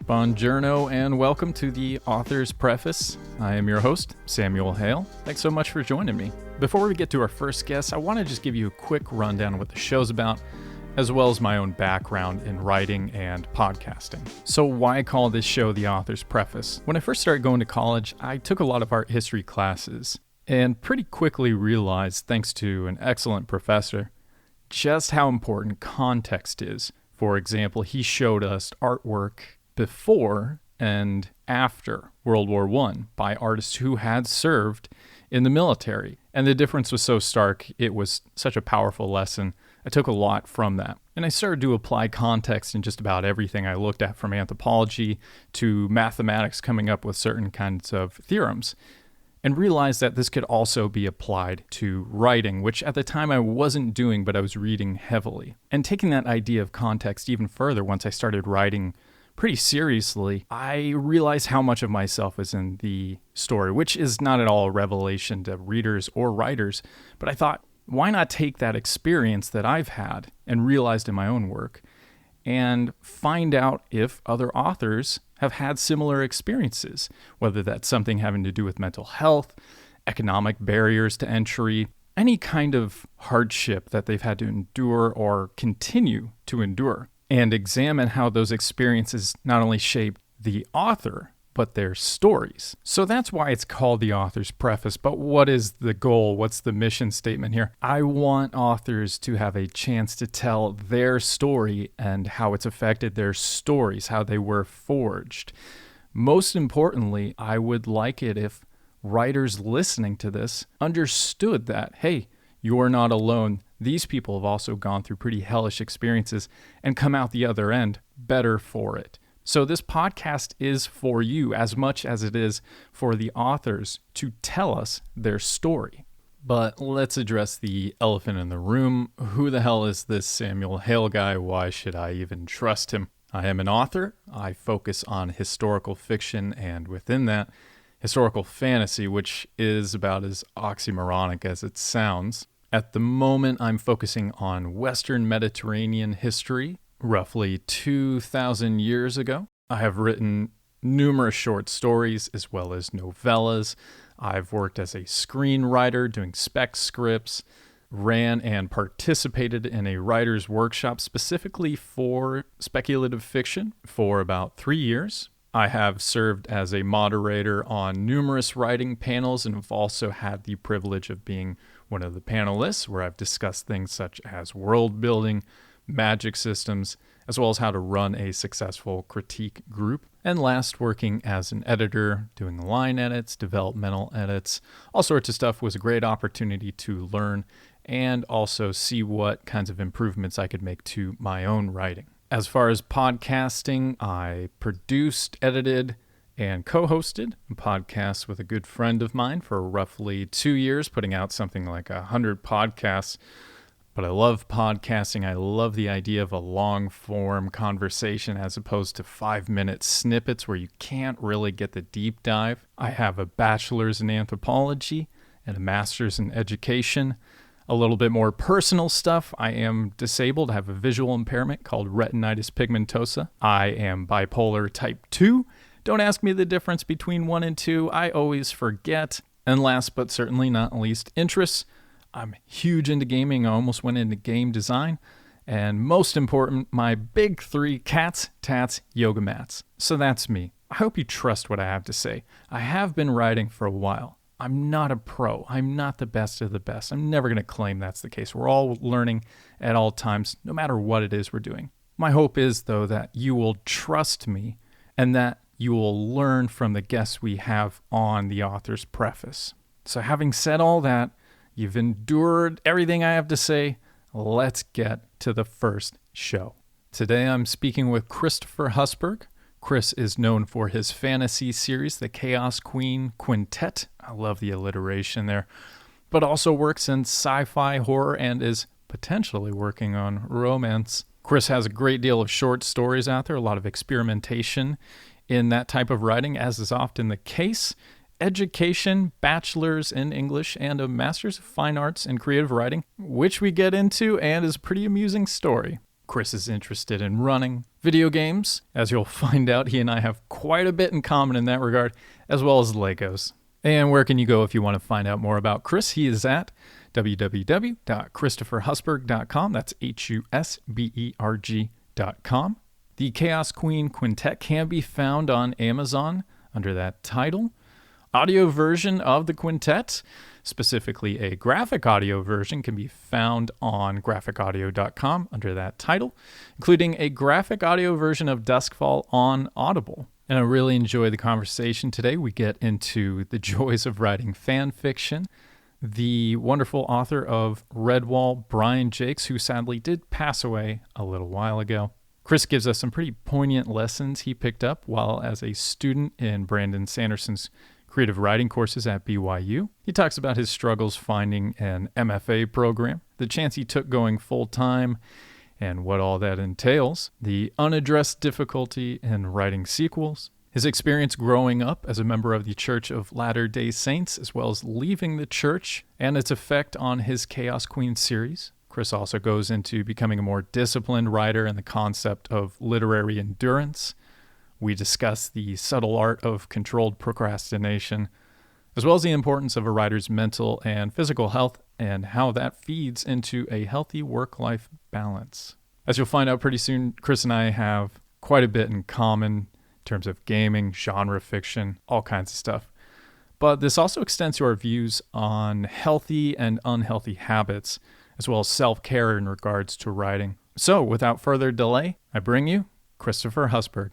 Buongiorno and welcome to the Author's Preface. I am your host, Samuel Hale. Thanks so much for joining me. Before we get to our first guest, I want to just give you a quick rundown of what the show's about, as well as my own background in writing and podcasting. So why call this show the Author's Preface? When I first started going to college, I took a lot of art history classes and pretty quickly realized, thanks to an excellent professor, just how important context is. For example, he showed us artwork before and after World War I by artists who had served in the military. And the difference was so stark, it was such a powerful lesson. I took a lot from that. And I started to apply context in just about everything I looked at, from anthropology to mathematics, coming up with certain kinds of theorems. And realized that this could also be applied to writing, which at the time I wasn't doing, but I was reading heavily. And taking that idea of context even further, once I started writing pretty seriously, I realized how much of myself is in the story, which is not at all a revelation to readers or writers. But I thought, why not take that experience that I've had and realized in my own work and find out if other authors have had similar experiences, whether that's something having to do with mental health, economic barriers to entry, any kind of hardship that they've had to endure or continue to endure, and examine how those experiences not only shape the author, but their stories. So that's why it's called the Author's Preface. But what is the goal? What's the mission statement here? I want authors to have a chance to tell their story and how it's affected their stories, how they were forged. Most importantly, I would like it if writers listening to this understood that, hey, you're not alone. These people have also gone through pretty hellish experiences and come out the other end better for it. So this podcast is for you as much as it is for the authors to tell us their story. But let's address the elephant in the room. Who the hell is this Samuel Hale guy? Why should I even trust him? I am an author. I focus on historical fiction, and within that, historical fantasy, which is about as oxymoronic as it sounds. At the moment, I'm focusing on Western Mediterranean history, roughly 2,000 years ago. I have written numerous short stories as well as novellas. I've worked as a screenwriter doing spec scripts, ran and participated in a writer's workshop specifically for speculative fiction for about 3 years. I have served as a moderator on numerous writing panels and have also had the privilege of being one of the panelists, where I've discussed things such as world building, magic systems, as well as how to run a successful critique group. And last, working as an editor, doing line edits, developmental edits, all sorts of stuff. Was a great opportunity to learn and also see what kinds of improvements I could make to my own writing. As far as podcasting, I produced, edited, and co-hosted a podcast with a good friend of mine for roughly 2 years, putting out something like 100 podcasts. But I love podcasting. I love the idea of a long-form conversation as opposed to 5-minute snippets where you can't really get the deep dive. I have a bachelor's in anthropology and a master's in education. A little bit more personal stuff. I am disabled. I have a visual impairment called retinitis pigmentosa. I am bipolar type 2. Don't ask me the difference between 1 and 2. I always forget. And last but certainly not least, interests. I'm huge into gaming. I almost went into game design. And most important, my big 3: cats, tats, yoga mats. So that's me. I hope you trust what I have to say. I have been writing for a while. I'm not a pro. I'm not the best of the best. I'm never going to claim that's the case. We're all learning at all times, no matter what it is we're doing. My hope is, though, that you will trust me and that you will learn from the guests we have on the Author's Preface. So having said all that, you've endured everything I have to say. Let's get to the first show. Today I'm speaking with Christopher Husberg. Chris is known for his fantasy series, the Chaos Queen Quintet. I love the alliteration there. But also works in sci-fi, horror, and is potentially working on romance. Chris has a great deal of short stories out there, a lot of experimentation in that type of writing, as is often the case. Education, bachelor's in English, and a master's of fine arts in creative writing, which we get into and is a pretty amusing story. Chris is interested in running, video games. As you'll find out, he and I have quite a bit in common in that regard, as well as Legos. And where can you go if you want to find out more about Chris? He is at www.christopherhusberg.com. That's HUSBERG.com. The Chaos Queen Quintet can be found on Amazon under that title. Audio version of the quintet, specifically a graphic audio version, can be found on graphicaudio.com under that title, including a graphic audio version of Duskfall on Audible. And I really enjoy the conversation today. We get into the joys of writing fan fiction. The wonderful author of Redwall, Brian Jaques, who sadly did pass away a little while ago. Chris gives us some pretty poignant lessons he picked up while as a student in Brandon Sanderson's creative writing courses at BYU. He talks about his struggles finding an MFA program, the chance he took going full-time, and what all that entails, the unaddressed difficulty in writing sequels, his experience growing up as a member of the Church of Latter-day Saints, as well as leaving the church, and its effect on his Chaos Queen series. Chris also goes into becoming a more disciplined writer and the concept of literary endurance. We discuss the subtle art of controlled procrastination, as well as the importance of a writer's mental and physical health and how that feeds into a healthy work-life balance. As you'll find out pretty soon, Chris and I have quite a bit in common in terms of gaming, genre fiction, all kinds of stuff. But this also extends to our views on healthy and unhealthy habits, as well as self-care in regards to writing. So, without further delay, I bring you Christopher Husberg.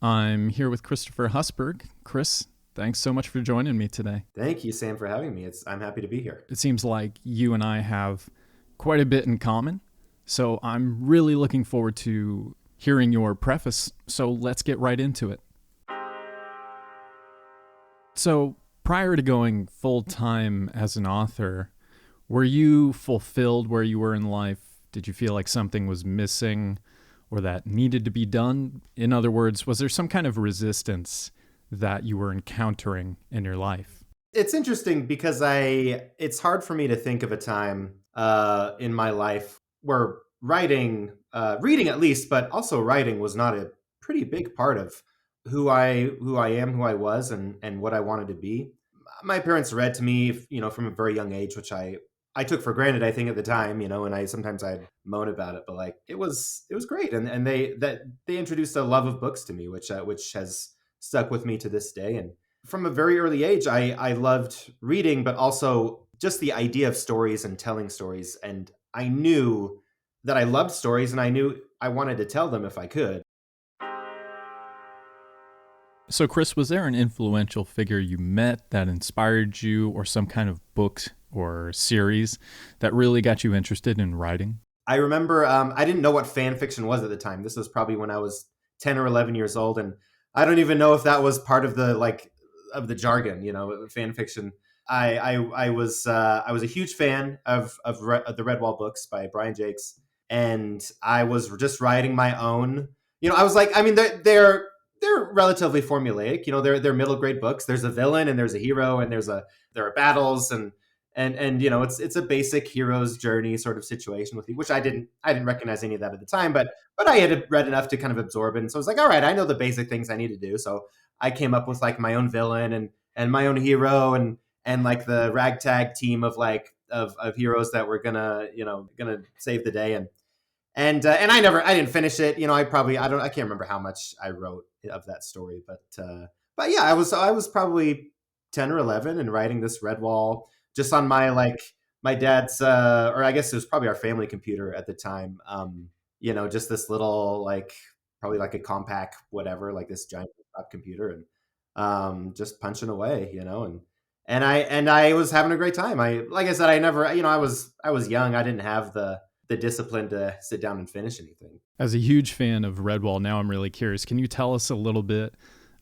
I'm here with Christopher Husberg. Chris, thanks so much for joining me today. Thank you, Sam, for having me. I'm happy to be here. It seems like you and I have quite a bit in common, so I'm really looking forward to hearing your preface, so let's get right into it. So, prior to going full-time as an author, were you fulfilled where you were in life? Did you feel like something was missing or that needed to be done? In other words, was there some kind of resistance that you were encountering in your life? It's interesting because it's hard for me to think of a time in my life where writing, reading at least, but also writing was not a pretty big part of who I am, who I was, and what I wanted to be. My parents read to me, from a very young age, which I took for granted, I think, at the time, and I'd moan about it, but like it was great, and they introduced a love of books to me, which has stuck with me to this day. And from a very early age, I loved reading, but also just the idea of stories and telling stories, and I knew that I loved stories, and I knew I wanted to tell them if I could. So, Chris, was there an influential figure you met that inspired you, or some kind of book or series that really got you interested in writing? I remember I didn't know what fan fiction was at the time. This was probably when I was 10 or 11 years old, and I don't even know if that was part of the jargon, fan fiction. I was a huge fan of the Redwall books by Brian Jaques, and I was just writing my own. I was like, I mean, they're relatively formulaic. They're middle grade books. There's a villain and there's a hero and there are battles and it's a basic hero's journey sort of situation with you, which I didn't recognize any of that at the time, but I had read enough to kind of absorb it. And so I was like, all right, I know the basic things I need to do. So I came up with like my own villain and my own hero and like the ragtag team of heroes that were gonna save the day. And I didn't finish it. I can't remember how much I wrote of that story, but yeah, I was probably 10 or 11 and writing this Redwall just on my dad's, or I guess it was probably our family computer at the time. Just this little, probably like a compact, whatever, like this giant laptop computer, and just punching away, and I was having a great time. Like I said, I never, I was young. I didn't have the discipline to sit down and finish anything. As a huge fan of Redwall, now I'm really curious. Can you tell us a little bit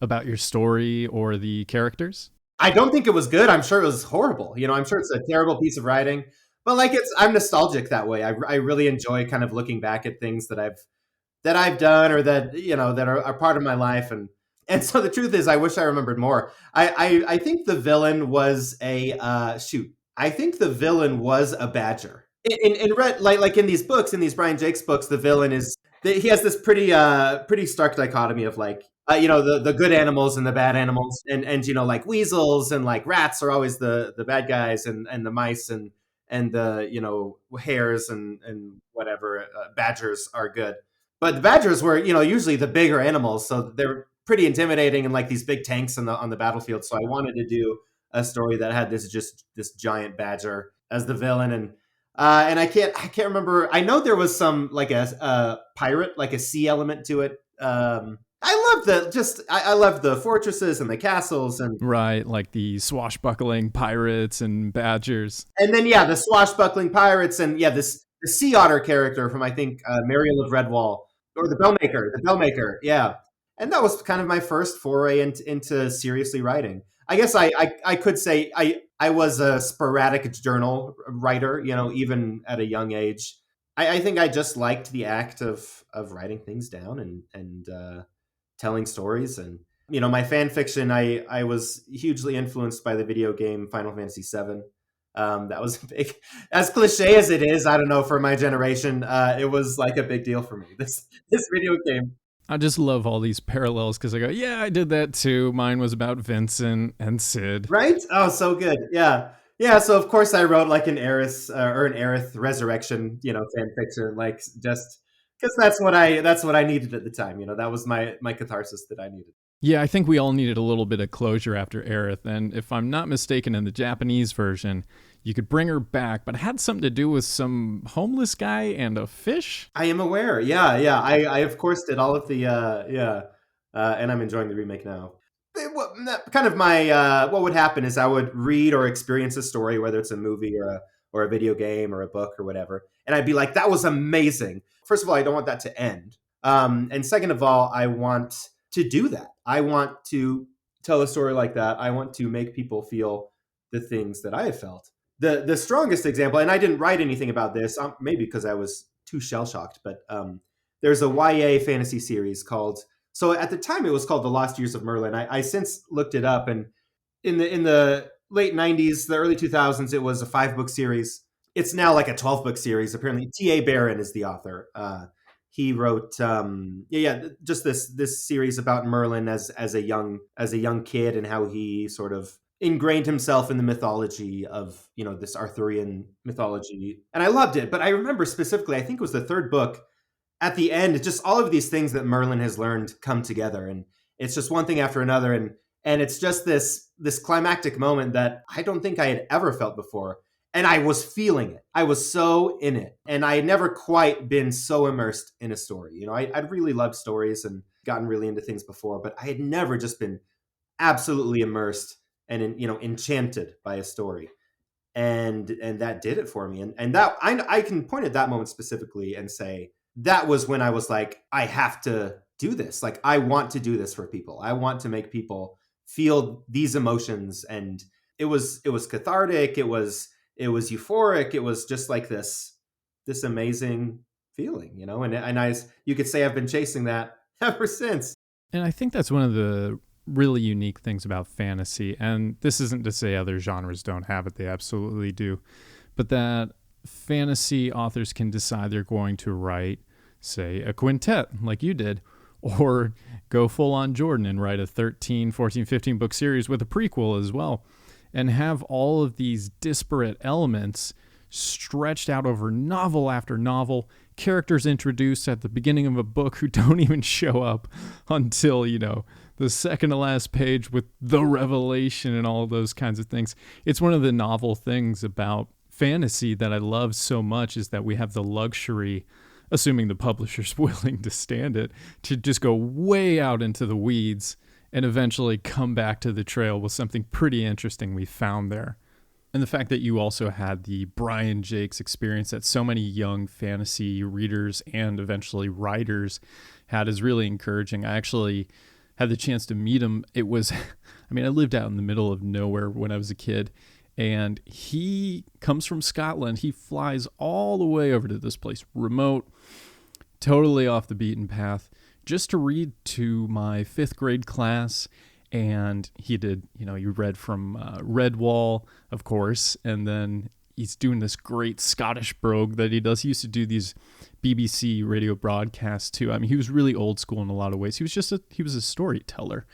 about your story or the characters? I don't think it was good. I'm sure it was horrible. I'm sure it's a terrible piece of writing, but I'm nostalgic that way. I really enjoy kind of looking back at things that I've done or that, that are part of my life. And so the truth is, I wish I remembered more. I think the villain was I think the villain was a badger. in red like in these books, in these Brian Jaques books, the villain is he has this pretty stark dichotomy of like the good animals and the bad animals, and like weasels and like rats are always the bad guys, and the mice and the hares and whatever badgers are good. But the badgers were usually the bigger animals, so they're pretty intimidating and like these big tanks on the battlefield. So I wanted to do a story that had this giant badger as the villain, and I can't remember. I know there was some like a pirate, like a sea element to it. I love I love the fortresses and the castles Right, like the swashbuckling pirates and badgers. and then yeah, the swashbuckling pirates, and yeah, the sea otter character from I think Mariel of Redwall, or the Bellmaker, yeah. And that was kind of my first foray into seriously writing. I guess I could say I was a sporadic journal writer, even at a young age. I think I just liked the act of writing things down and telling stories. And my fan fiction, I was hugely influenced by the video game Final Fantasy VII. That was a big, as cliche as it is, I don't know, for my generation, it was like a big deal for me. This video game. I just love all these parallels because I go, yeah, I did that too. Mine was about Vincent and Sid. Right? Oh, so good. Yeah. Yeah, so of course I wrote like an Aerith or an Aerith resurrection, fan fiction, like just because that's what I needed at the time. That was my catharsis that I needed. Yeah, I think we all needed a little bit of closure after Aerith, and if I'm not mistaken, in the Japanese version, you could bring her back, but it had something to do with some homeless guy and a fish? I am aware. Yeah, yeah. I of course did all of the and I'm enjoying the remake now. Kind of my what would happen is I would read or experience a story, whether it's a movie or a video game or a book or whatever, and I'd be like, "That was amazing." First of all, I don't want that to end, and second of all, I want to do that. I want to tell a story like that. I want to make people feel the things that I have felt. The strongest example, and I didn't write anything about this, maybe because I was too shell shocked, but there's a YA fantasy series called. So at the time, it was called The Lost Years of Merlin. I since looked it up, and in the late '90s, the early 2000s, it was a 5-book series. It's now like a 12-book series. Apparently, T.A. Barron is the author. He wrote just this series about Merlin as a young kid, and how he sort of ingrained himself in the mythology of this Arthurian mythology, and I loved it. But I remember specifically, I think it was the third book. At the end, just all of these things that Merlin has learned come together, and it's just one thing after another, and it's just this climactic moment that I don't think I had ever felt before, and I was feeling it. I was so in it, and I had never quite been so immersed in a story. I'd really loved stories and gotten really into things before, but I had never just been absolutely immersed and enchanted by a story. And that did it for me, and that I can point at that moment specifically and say that was when I was like, I have to do this. Like, I want to do this for people. I want to make people feel these emotions. And it was cathartic. It was euphoric. It was just like this amazing feeling, and you could say I've been chasing that ever since. And I think that's one of the really unique things about fantasy. And this isn't to say other genres don't have it. They absolutely do. But that fantasy authors can decide they're going to write, say, a quintet like you did, or go full on Jordan and write a 13, 14, 15 book series with a prequel as well, and have all of these disparate elements stretched out over novel after novel, characters introduced at the beginning of a book who don't even show up until, the second to last page with the revelation and all those kinds of things. It's one of the novel things about fantasy that I love so much, is that we have the luxury, assuming the publisher's willing to stand it, to just go way out into the weeds and eventually come back to the trail with something pretty interesting we found there. And the fact that you also had the Brian Jaques experience that so many young fantasy readers and eventually writers had is really encouraging. I actually had the chance to meet him. It was, I lived out in the middle of nowhere when I was a kid, and he comes from Scotland. He flies all the way over to this place, remote, totally off the beaten path, just to read to my 5th grade class. And he did, he read from Redwall, of course, and then he's doing this great Scottish brogue that he does. He used to do these BBC radio broadcasts too. I mean, he was really old school in a lot of ways. He was a storyteller,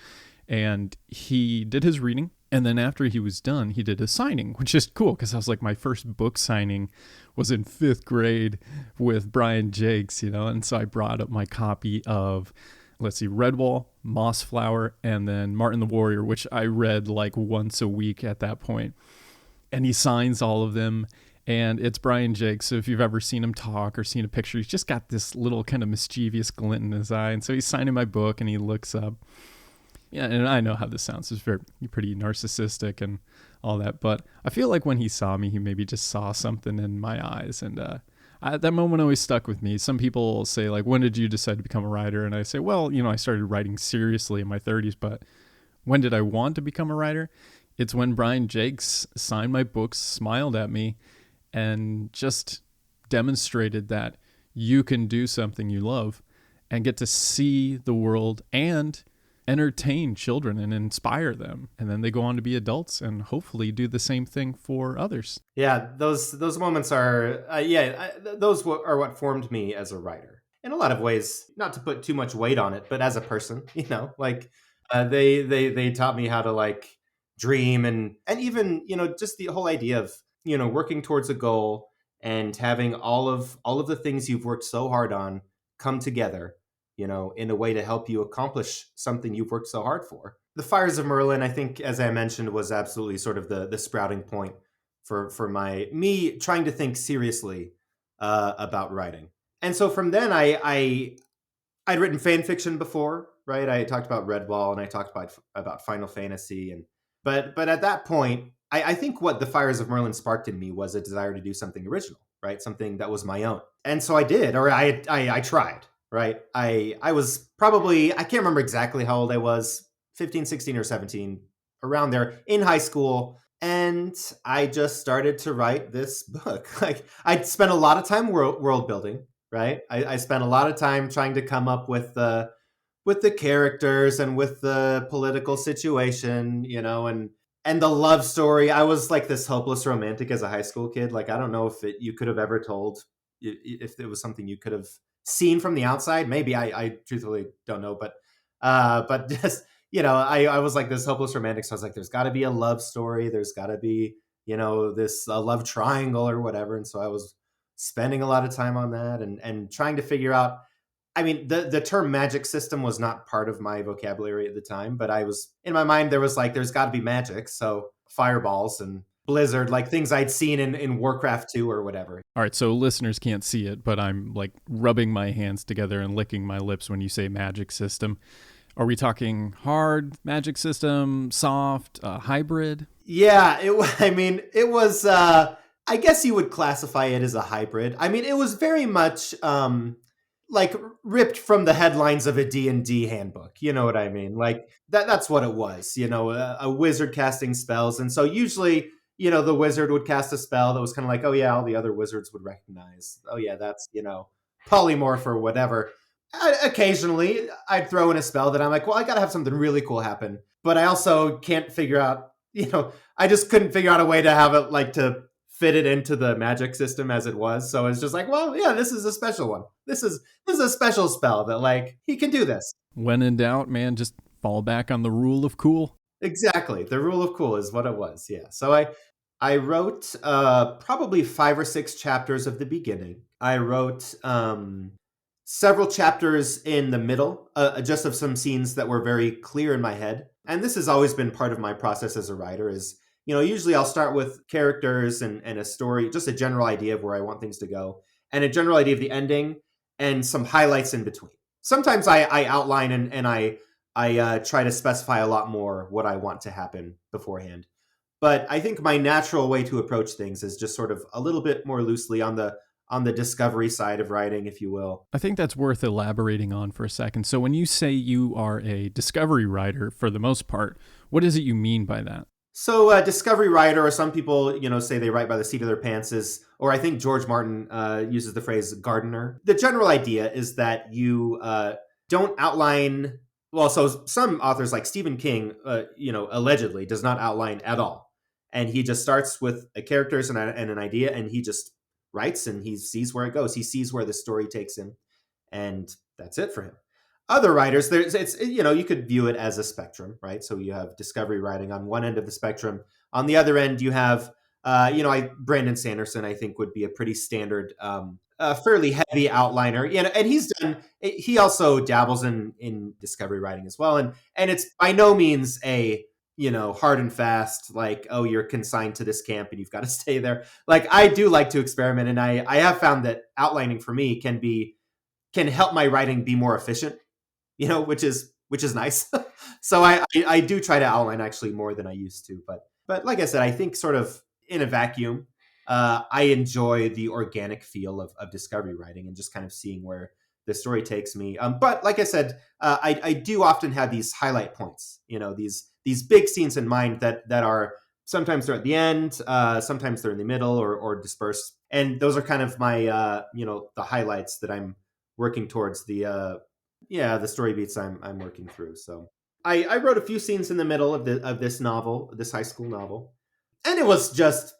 and he did his reading. And then after he was done, he did a signing, which is cool because I was like, my first book signing was in 5th grade with Brian Jaques, and so I brought up my copy of, let's see, Redwall, Mossflower, and then Martin the Warrior, which I read like once a week at that point. And he signs all of them, and it's Brian Jaques. So if you've ever seen him talk or seen a picture, he's just got this little kind of mischievous glint in his eye. And so he's signing my book, and he looks up. Yeah, and I know how this sounds. It's pretty narcissistic and all that. But I feel like when he saw me, he maybe just saw something in my eyes. And that moment always stuck with me. Some people say, like, when did you decide to become a writer? And I say, well, I started writing seriously in my 30s. But when did I want to become a writer? It's when Brian Jaques signed my books, smiled at me, and just demonstrated that you can do something you love and get to see the world and entertain children and inspire them. And then they go on to be adults and hopefully do the same thing for others. Yeah, those moments are, those are what formed me as a writer. In a lot of ways, not to put too much weight on it, but as a person, they taught me how to like dream and even, just the whole idea of, working towards a goal and having all of the things you've worked so hard on come together, in a way to help you accomplish something you've worked so hard for. The Fires of Merlin, I think, as I mentioned, was absolutely sort of the sprouting point for me trying to think seriously about writing. And so from then I'd written fan fiction before, right? I talked about Redwall and I talked about Final Fantasy, but at that point, I think what the Fires of Merlin sparked in me was a desire to do something original, right? Something that was my own. And so I did, or I tried. Right. I was probably, I can't remember exactly how old I was, 15, 16 or 17, around there in high school. And I just started to write this book. Like I spent a lot of time world building, right? I spent a lot of time trying to come up with the characters and with the political situation, and the love story. I was like this hopeless romantic as a high school kid. Like, I don't know if you could have ever told, if it was something you could have seen from the outside. Maybe I truthfully don't know, but just, I was like this hopeless romantic. So I was like, there's got to be a love story. There's got to be, this love triangle or whatever. And so I was spending a lot of time on that and trying to figure out, I mean, the term magic system was not part of my vocabulary at the time, but I was, in my mind, there was like, there's got to be magic. So fireballs and Blizzard, like things I'd seen in Warcraft 2 or whatever. All right, so listeners can't see it, but I'm like rubbing my hands together and licking my lips when you say magic system. Are we talking hard magic system, soft, hybrid? Yeah, it was, I guess you would classify it as a hybrid. I mean, it was very much like ripped from the headlines of a D&D handbook. You know what I mean? Like that's what it was, a wizard casting spells. And so usually, the wizard would cast a spell that was kind of like, oh yeah, all the other wizards would recognize. Oh yeah, that's, polymorph or whatever. Occasionally, I'd throw in a spell that I'm like, well, I got to have something really cool happen. But I also can't figure out, I just couldn't figure out a way to have it like to fit it into the magic system as it was. So it's just like, well, yeah, this is a special one. This is a special spell that like, he can do this. When in doubt, man, just fall back on the rule of cool. Exactly. The rule of cool is what it was. Yeah. So I wrote probably 5 or 6 chapters of the beginning. I wrote several chapters in the middle, just of some scenes that were very clear in my head. And this has always been part of my process as a writer is, usually I'll start with characters and a story, just a general idea of where I want things to go, and a general idea of the ending and some highlights in between. Sometimes I outline and I try to specify a lot more what I want to happen beforehand. But I think my natural way to approach things is just sort of a little bit more loosely on the discovery side of writing, if you will. I think that's worth elaborating on for a second. So when you say you are a discovery writer, for the most part, what is it you mean by that? So discovery writer, or some people, say they write by the seat of their pants, or I think George Martin uses the phrase gardener. The general idea is that you don't outline. Well, so some authors like Stephen King, allegedly does not outline at all. and he just starts with a characters and an idea, and he just writes, and he sees where it goes. He sees where the story takes him, and that's it for him. Other writers, you could view it as a spectrum, right? So you have discovery writing on one end of the spectrum. On the other end, you have, Brandon Sanderson, I think, would be a pretty standard, fairly heavy outliner. And he also dabbles in discovery writing as well. And it's by no means a, hard and fast, like, oh, you're consigned to this camp and you've got to stay there. Like, I do like to experiment, and I have found that outlining for me can help my writing be more efficient, which is nice. So I do try to outline actually more than I used to, but like I said, I think sort of in a vacuum, I enjoy the organic feel of discovery writing and just kind of seeing where the story takes me. But like I said, I do often have these highlight points, these big scenes in mind that are sometimes they're at the end, sometimes they're in the middle or dispersed, and those are kind of my the highlights that I'm working towards, the story beats I'm working through. So I wrote a few scenes in the middle of this novel, this high school novel, and it was just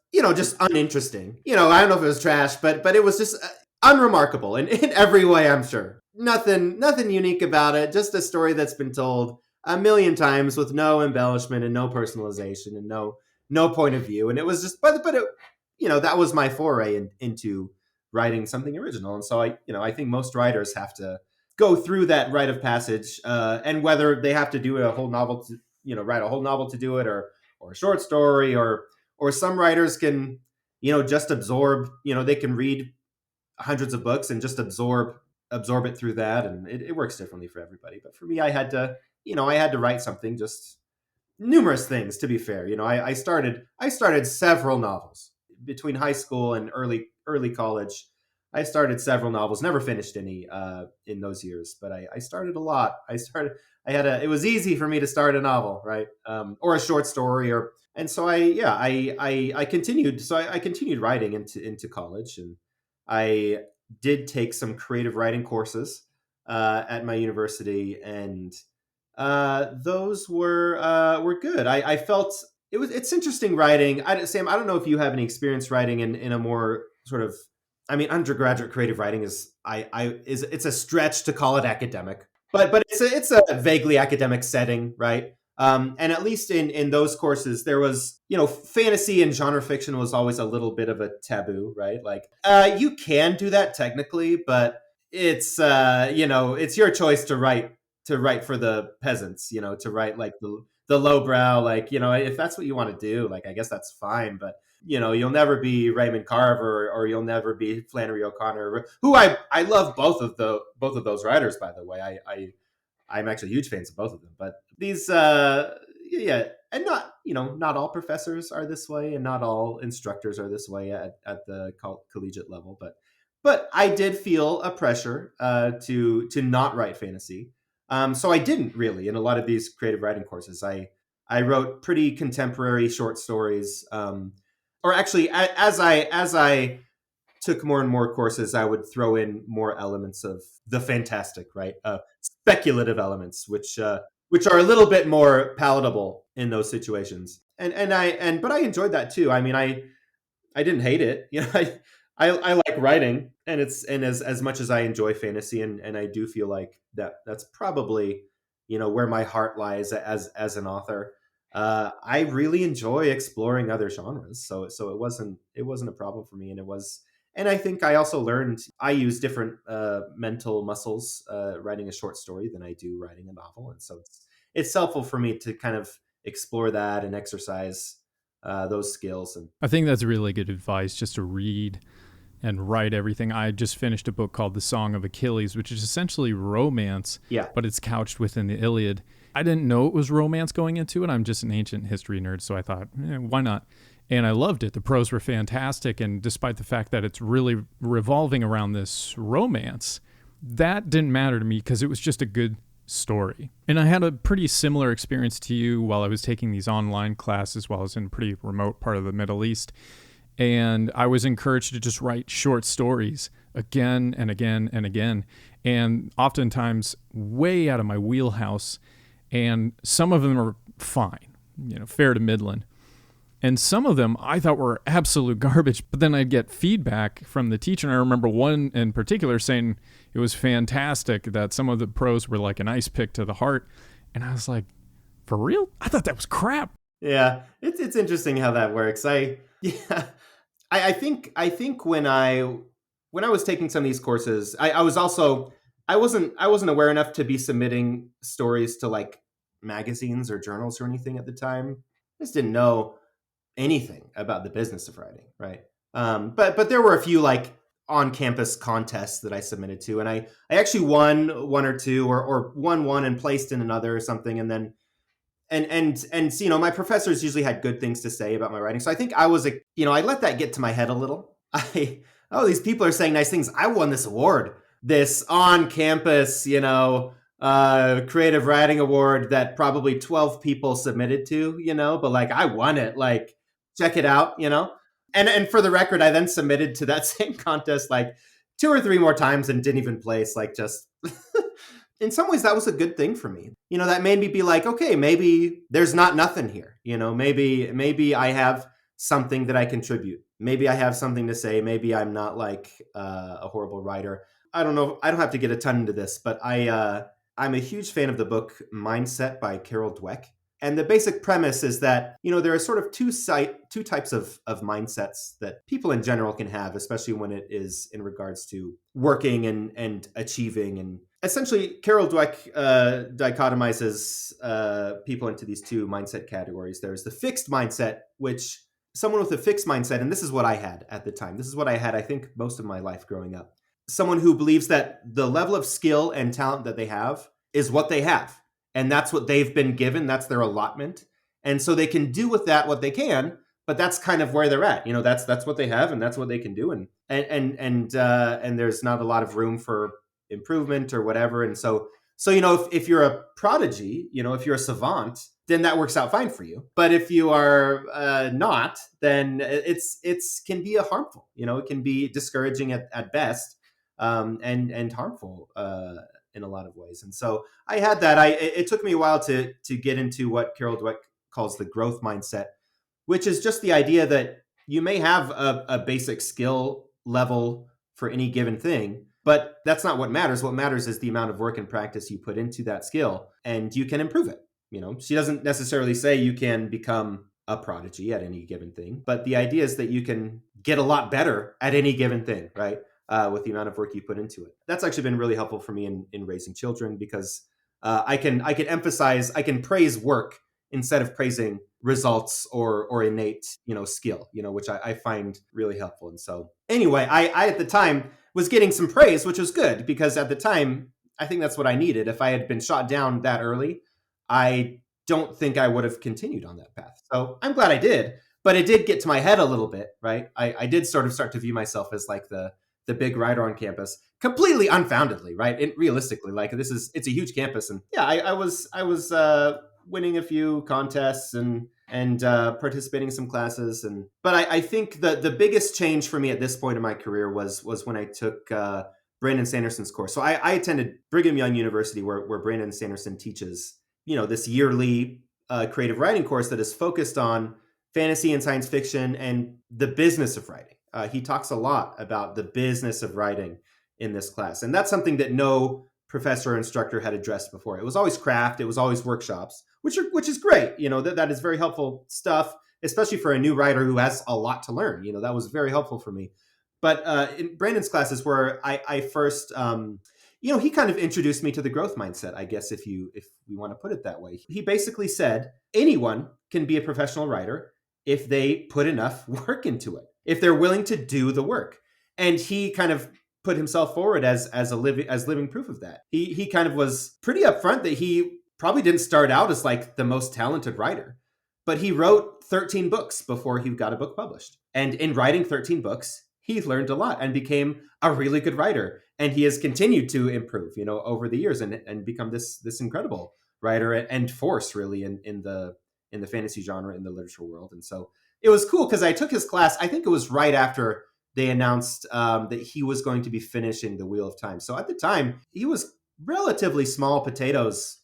uninteresting. I don't know if it was trash, but it was just unremarkable in every way. I'm sure nothing unique about it. Just a story that's been told a million times with no embellishment and no personalization and no point of view. And it was just, but it, that was my foray into writing something original. And so I think most writers have to go through that rite of passage, and whether they have to do a whole novel to, write a whole novel to do it, or a short story, or some writers can, just absorb, they can read hundreds of books and just absorb it through that. And it works differently for everybody. But for me, I had to write something, just numerous things, to be fair. I started several novels between high school and early college. I started several novels, never finished any in those years, but I started a lot. It was easy for me to start a novel, right? Or a short story, and so I continued. So I continued writing into college, and I did take some creative writing courses at my university, and those were good. I felt it's interesting writing. Sam, I don't know if you have any experience writing in a more sort of, undergraduate creative writing it's a stretch to call it academic, but it's a vaguely academic setting, right? And at least in those courses, there was, fantasy and genre fiction was always a little bit of a taboo, right? Like, you can do that technically, but it's, it's your choice to write for the peasants, to write like the lowbrow, like, if that's what you want to do, like, I guess that's fine, but you'll never be Raymond Carver, or you'll never be Flannery O'Connor, who I love both of those writers, by the way. I'm actually huge fans of both of them. But these, and not all professors are this way, and not all instructors are this way at the collegiate level. But I did feel a pressure to not write fantasy. So I didn't really in a lot of these creative writing courses. I wrote pretty contemporary short stories. Or actually, as I took more and more courses, I would throw in more elements of the fantastic, right? Speculative elements, which are a little bit more palatable in those situations. But I enjoyed that too. I didn't hate it. I like writing, and as much as I enjoy fantasy, and I do feel like that's probably, where my heart lies as an author. I really enjoy exploring other genres, so it wasn't a problem for me, and I think I also learned I use different mental muscles writing a short story than I do writing a novel, and so it's helpful for me to kind of explore that and exercise those skills. And I think that's really good advice, just to read and write everything. I just finished a book called The Song of Achilles, which is essentially romance, but it's couched within the Iliad. I didn't know it was romance going into it. I'm just an ancient history nerd, so I thought, why not? And I loved it. The prose were fantastic, and despite the fact that it's really revolving around this romance, that didn't matter to me because it was just a good story. And I had a pretty similar experience to you while I was taking these online classes while I was in a pretty remote part of the Middle East. And I was encouraged to just write short stories again and again and again, and oftentimes way out of my wheelhouse. And some of them are fine, fair to middling. And some of them I thought were absolute garbage, but then I'd get feedback from the teacher. And I remember one in particular saying it was fantastic, that some of the prose were like an ice pick to the heart. And I was like, for real? I thought that was crap. Yeah, it's interesting how that works. Yeah, I think when I was taking some of these courses, I was also I wasn't aware enough to be submitting stories to like magazines or journals or anything at the time. I just didn't know anything about the business of writing, right? But there were a few like on campus contests that I submitted to, and I actually won one or two, or won one and placed in another or something, and then and you know, my professors usually had good things to say about my writing, so I think I was a, you know, I let that get to my head a little. Oh, these people are saying nice things. I won this award, this on campus, you know, creative writing award that probably 12 people submitted to, you know, but like I won it, like check it out, you know. And for the record, I then submitted to that same contest like two or three more times and didn't even place, like just in some ways that was a good thing for me. You know, that made me be like, okay, maybe there's not nothing here. You know, maybe I have something that I contribute. Maybe I have something to say. Maybe I'm not like a horrible writer. I don't know. I don't have to get a ton into this, but I'm a huge fan of the book Mindset by Carol Dweck. And the basic premise is that, you know, there are sort of two types of mindsets that people in general can have, especially when it is in regards to working and achieving. And essentially, Carol Dweck dichotomizes people into these two mindset categories. There's the fixed mindset, which someone with a fixed mindset, and this is what I had at the time. This is what I had, I think, most of my life growing up. Someone who believes that the level of skill and talent that they have is what they have. And that's what they've been given. That's their allotment. And so they can do with that what they can, but that's kind of where they're at. You know, that's what they have and that's what they can do. And there's not a lot of room for improvement or whatever. And so you know, if you're a prodigy, you know, if you're a savant, then that works out fine for you. But if you are not, then it's can be harmful. You know, it can be discouraging at best, and harmful in a lot of ways. And so I had that. It took me a while to get into what Carol Dweck calls the growth mindset, which is just the idea that you may have a basic skill level for any given thing, but that's not what matters. What matters is the amount of work and practice you put into that skill, and you can improve it. You know, she doesn't necessarily say you can become a prodigy at any given thing, but the idea is that you can get a lot better at any given thing, right? With the amount of work you put into it. That's actually been really helpful for me in raising children, because I can emphasize, I can praise work instead of praising results or innate, you know, skill, you know, which I find really helpful. And so anyway, I at the time was getting some praise, which was good, because at the time, I think that's what I needed. If I had been shot down that early, I don't think I would have continued on that path. So I'm glad I did, but it did get to my head a little bit, right? I did sort of start to view myself as like the big writer on campus, completely unfoundedly, right? And realistically, like it's a huge campus, and yeah, I was winning a few contests and participating in some classes, but I think the biggest change for me at this point in my career was when I took Brandon Sanderson's course. So I attended Brigham Young University, where Brandon Sanderson teaches, you know, this yearly creative writing course that is focused on fantasy and science fiction and the business of writing. He talks a lot about the business of writing in this class. And that's something that no professor or instructor had addressed before. It was always craft. It was always workshops, which is great. You know, that is very helpful stuff, especially for a new writer who has a lot to learn. You know, that was very helpful for me. But in Brandon's classes, where I first, you know, he kind of introduced me to the growth mindset, I guess, if we want to put it that way. He basically said anyone can be a professional writer if they put enough work into it, if they're willing to do the work. And he kind of put himself forward as living proof of that. He kind of was pretty upfront that he probably didn't start out as like the most talented writer, but he wrote 13 books before he got a book published. And in writing 13 books, he learned a lot and became a really good writer. And he has continued to improve, you know, over the years and become this incredible writer and force really in the fantasy genre, in the literature world. And so it was cool because I took his class. I think it was right after they announced that he was going to be finishing The Wheel of Time. So at the time, he was relatively small potatoes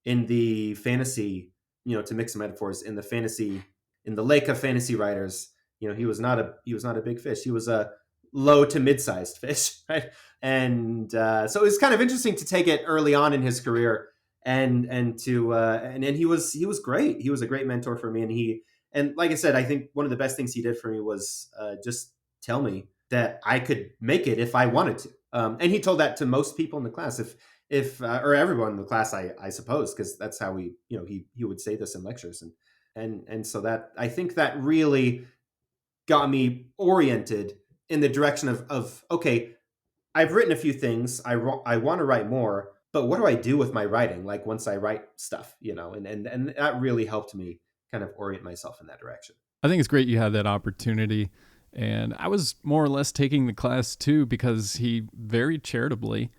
in the fantasy, you know, to mix some metaphors, in the fantasy in the lake of fantasy writers, he was not a big fish. He was a low to mid-sized fish, right? And so it was kind of interesting to take it early on in his career, and he was great. He was a great mentor for me, and like I said, I think one of the best things he did for me was just tell me that I could make it if I wanted to. And he told that to most people in the class, if or everyone in the class, I suppose, because that's how he would say this in lectures, and so that I think that really got me oriented in the direction of okay, I've written a few things, I want to write more, but what do I do with my writing? Like once I write stuff, and that really helped me kind of orient myself in that direction. I think it's great you had that opportunity. And I was more or less taking the class too because he very charitably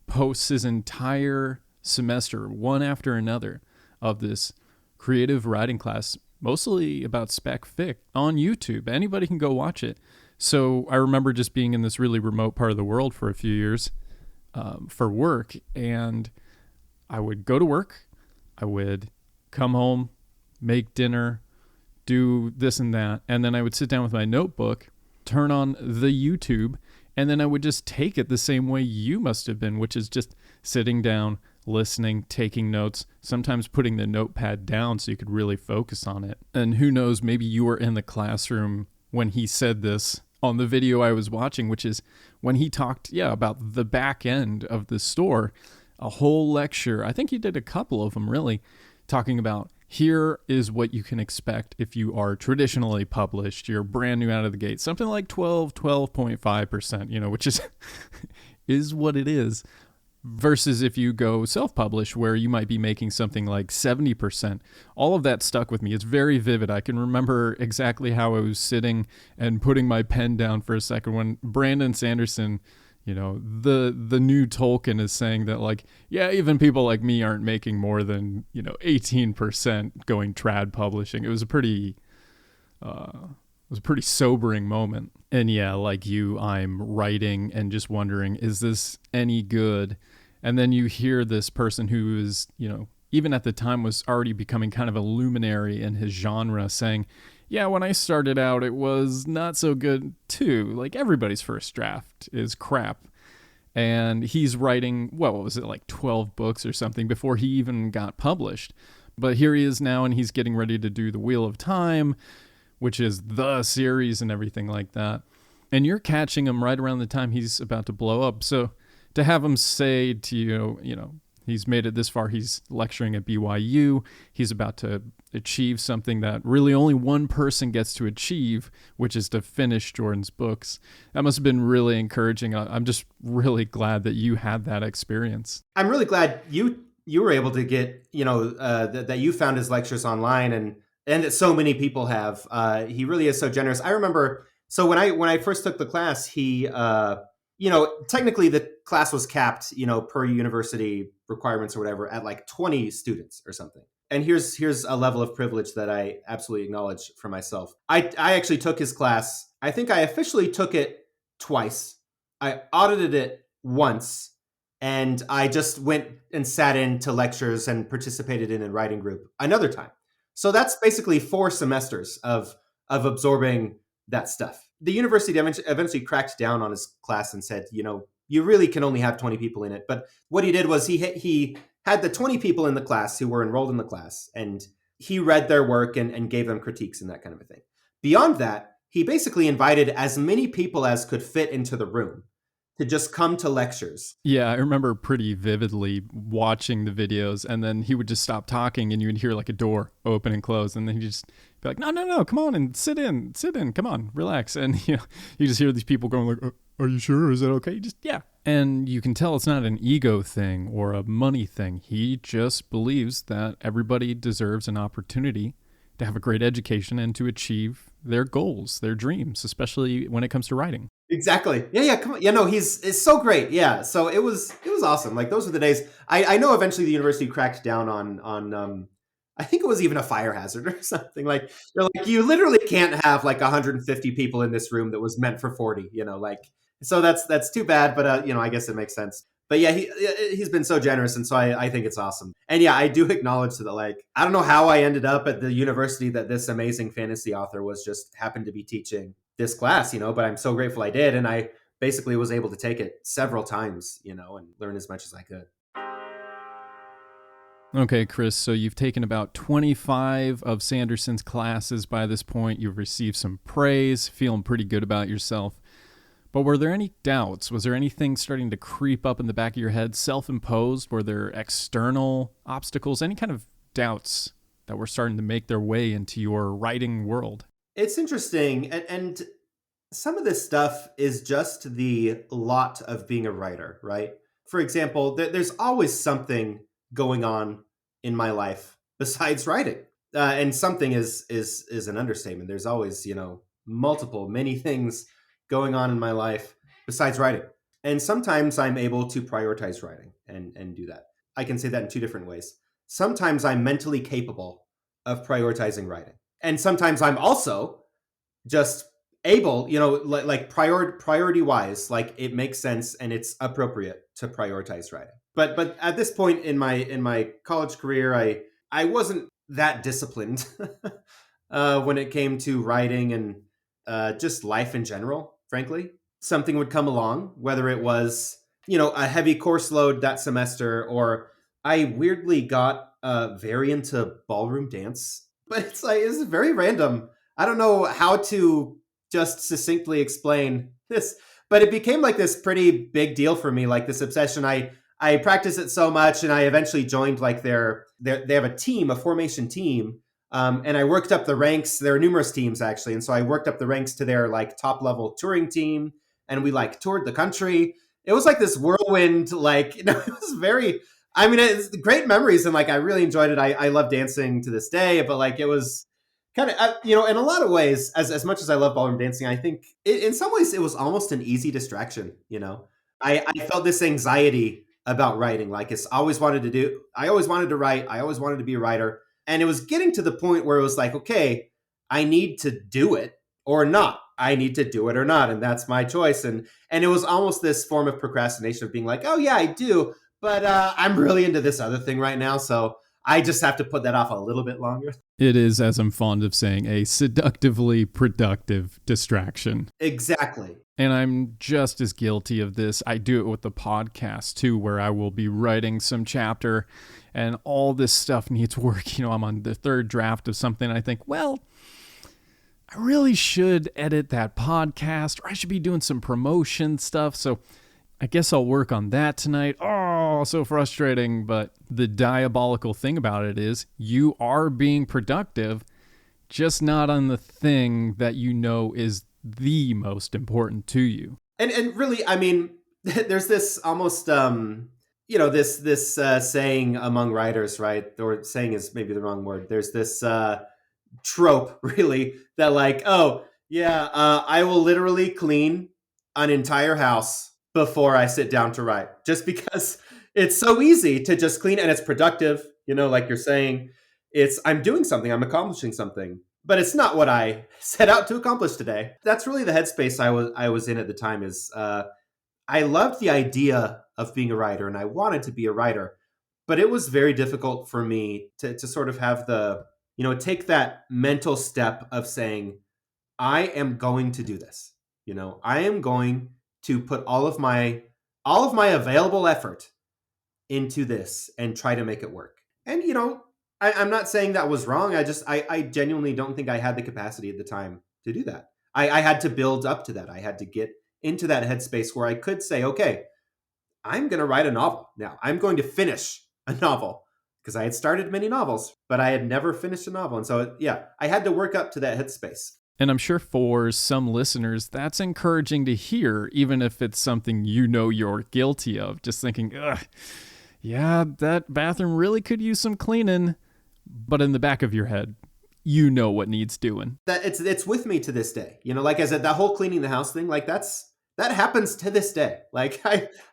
posts his entire semester, one after another, of this creative writing class, mostly about spec fic, on YouTube. Anybody can go watch it. So I remember just being in this really remote part of the world for a few years for work, and I would go to work, I would come home, make dinner, do this and that, and then I would sit down with my notebook, turn on the YouTube, and then I would just take it the same way you must have been, which is just sitting down, listening, taking notes, sometimes putting the notepad down so you could really focus on it. And who knows, maybe you were in the classroom when he said this on the video I was watching, which is when he talked, about the back end of the store, a whole lecture. I think he did a couple of them really, talking about here is what you can expect if you are traditionally published. You're brand new out of the gate, something like 12.5%, which is what it is. Versus if you go self-publish, where you might be making something like 70%. All of that stuck with me. It's very vivid. I can remember exactly how I was sitting and putting my pen down for a second when Brandon Sanderson, the new Tolkien, is saying that, like, even people like me aren't making more than 18% going trad publishing. It was a pretty sobering moment. And like you, I'm writing and just wondering, is this any good? And then you hear this person who is, even at the time was already becoming kind of a luminary in his genre saying, when I started out, it was not so good too. Like, everybody's first draft is crap. And he's writing, what was it, like 12 books or something before he even got published. But here he is now, and he's getting ready to do The Wheel of Time, which is the series and everything like that. And you're catching him right around the time he's about to blow up. So to have him say to you, he's made it this far, he's lecturing at BYU, he's about to achieve something that really only one person gets to achieve, which is to finish Jordan's books. That must have been really encouraging. I'm just really glad that you had that experience. I'm really glad you were able to get, that you found his lectures online and that so many people have. He really is so generous. I remember, so when I first took the class, he, technically the class was capped, per university requirements or whatever, at like 20 students or something. And here's a level of privilege that I absolutely acknowledge for myself. I actually took his class. I think I officially took it twice. I audited it once, and I just went and sat into lectures and participated in a writing group another time. So that's basically 4 semesters of absorbing that stuff. The university eventually cracked down on his class and said, you really can only have 20 people in it. But what he did was he had the 20 people in the class who were enrolled in the class, and he read their work and gave them critiques and that kind of a thing. Beyond that, he basically invited as many people as could fit into the room to just come to lectures. Yeah, I remember pretty vividly watching the videos, and then he would just stop talking and you would hear like a door open and close, and then he'd just be like, no, come on and sit in, come on, relax. And you just hear these people going like, are you sure? Is that okay? Just, yeah. And you can tell it's not an ego thing or a money thing. He just believes that everybody deserves an opportunity to have a great education and to achieve their goals, their dreams, especially when it comes to writing. Exactly. Yeah. Come on. No, it's so great. Yeah. So it was awesome. Like, those were the days. I know eventually the university cracked down on I think it was even a fire hazard or something. Like, they're like, you literally can't have like 150 people in this room that was meant for 40. So that's too bad. But I guess it makes sense. But yeah, he's been so generous, and so I think it's awesome. And yeah, I do acknowledge that, like, I don't know how I ended up at the university that this amazing fantasy author was just happened to be teaching this class, but I'm so grateful I did, and I basically was able to take it several times, and learn as much as I could. Okay, Chris, so you've taken about 25 of Sanderson's classes by this point. You've received some praise, feeling pretty good about yourself. But were there any doubts? Was there anything starting to creep up in the back of your head, self-imposed? Were there external obstacles, any kind of doubts that were starting to make their way into your writing world? It's interesting. And some of this stuff is just the lot of being a writer, right? For example, there's always something going on in my life besides writing. And something is an understatement. There's always, many things going on in my life besides writing. And sometimes I'm able to prioritize writing and do that. I can say that in two different ways. Sometimes I'm mentally capable of prioritizing writing. And sometimes I'm also just able, like priority wise, like it makes sense and it's appropriate to prioritize writing. But at this point in my college career, I wasn't that disciplined when it came to writing and just life in general. Frankly, something would come along, whether it was a heavy course load that semester, or I weirdly got very into ballroom dance. But it's very random. I don't know how to just succinctly explain this, but it became like this pretty big deal for me, like this obsession. I practice it so much, and I eventually joined like they have a formation team, and I worked up the ranks. There are numerous teams actually, and so I worked up the ranks to their like top level touring team, and we like toured the country. It was like this whirlwind, like it was very. I mean, it's great memories, and like I really enjoyed it. I love dancing to this day, but like it was kind of in a lot of ways, as much as I love ballroom dancing, I think in some ways it was almost an easy distraction. I felt this anxiety about writing, like I always wanted to write, I always wanted to be a writer, and it was getting to the point where it was like, okay, I need to do it or not. I need to do it or not, and that's my choice. And it was almost this form of procrastination of being like, oh yeah, I do, but I'm really into this other thing right now, so I just have to put that off a little bit longer. It is, as I'm fond of saying, a seductively productive distraction. Exactly. And I'm just as guilty of this. I do it with the podcast too, where I will be writing some chapter and all this stuff needs work. I'm on the third draft of something. I think, well, I really should edit that podcast, or I should be doing some promotion stuff. So I guess I'll work on that tonight. Oh, so frustrating. But the diabolical thing about it is you are being productive, just not on the thing that is the most important to you. And really, I mean, there's this almost, this saying among writers, right? Or saying is maybe the wrong word. There's this trope, really, that like, oh, yeah, I will literally clean an entire house before I sit down to write, just because it's so easy to just clean and it's productive, like you're saying, I'm doing something, I'm accomplishing something, but it's not what I set out to accomplish today. That's really the headspace I was in at the time. Is I loved the idea of being a writer and I wanted to be a writer, but it was very difficult for me to sort of have the, take that mental step of saying, I am going to do this. I am going to put all of my available effort into this and try to make it work. And, I'm not saying that was wrong. I genuinely don't think I had the capacity at the time to do that. I had to build up to that. I had to get into that headspace where I could say, okay, I'm going to write a novel now. I'm going to finish a novel, because I had started many novels, but I had never finished a novel. And so, yeah, I had to work up to that headspace. And I'm sure for some listeners, that's encouraging to hear, even if it's something you're guilty of. Just thinking, ugh, yeah, that bathroom really could use some cleaning. But in the back of your head, what needs doing. That it's with me to this day. Like I said, that whole cleaning the house thing, like that happens to this day. Like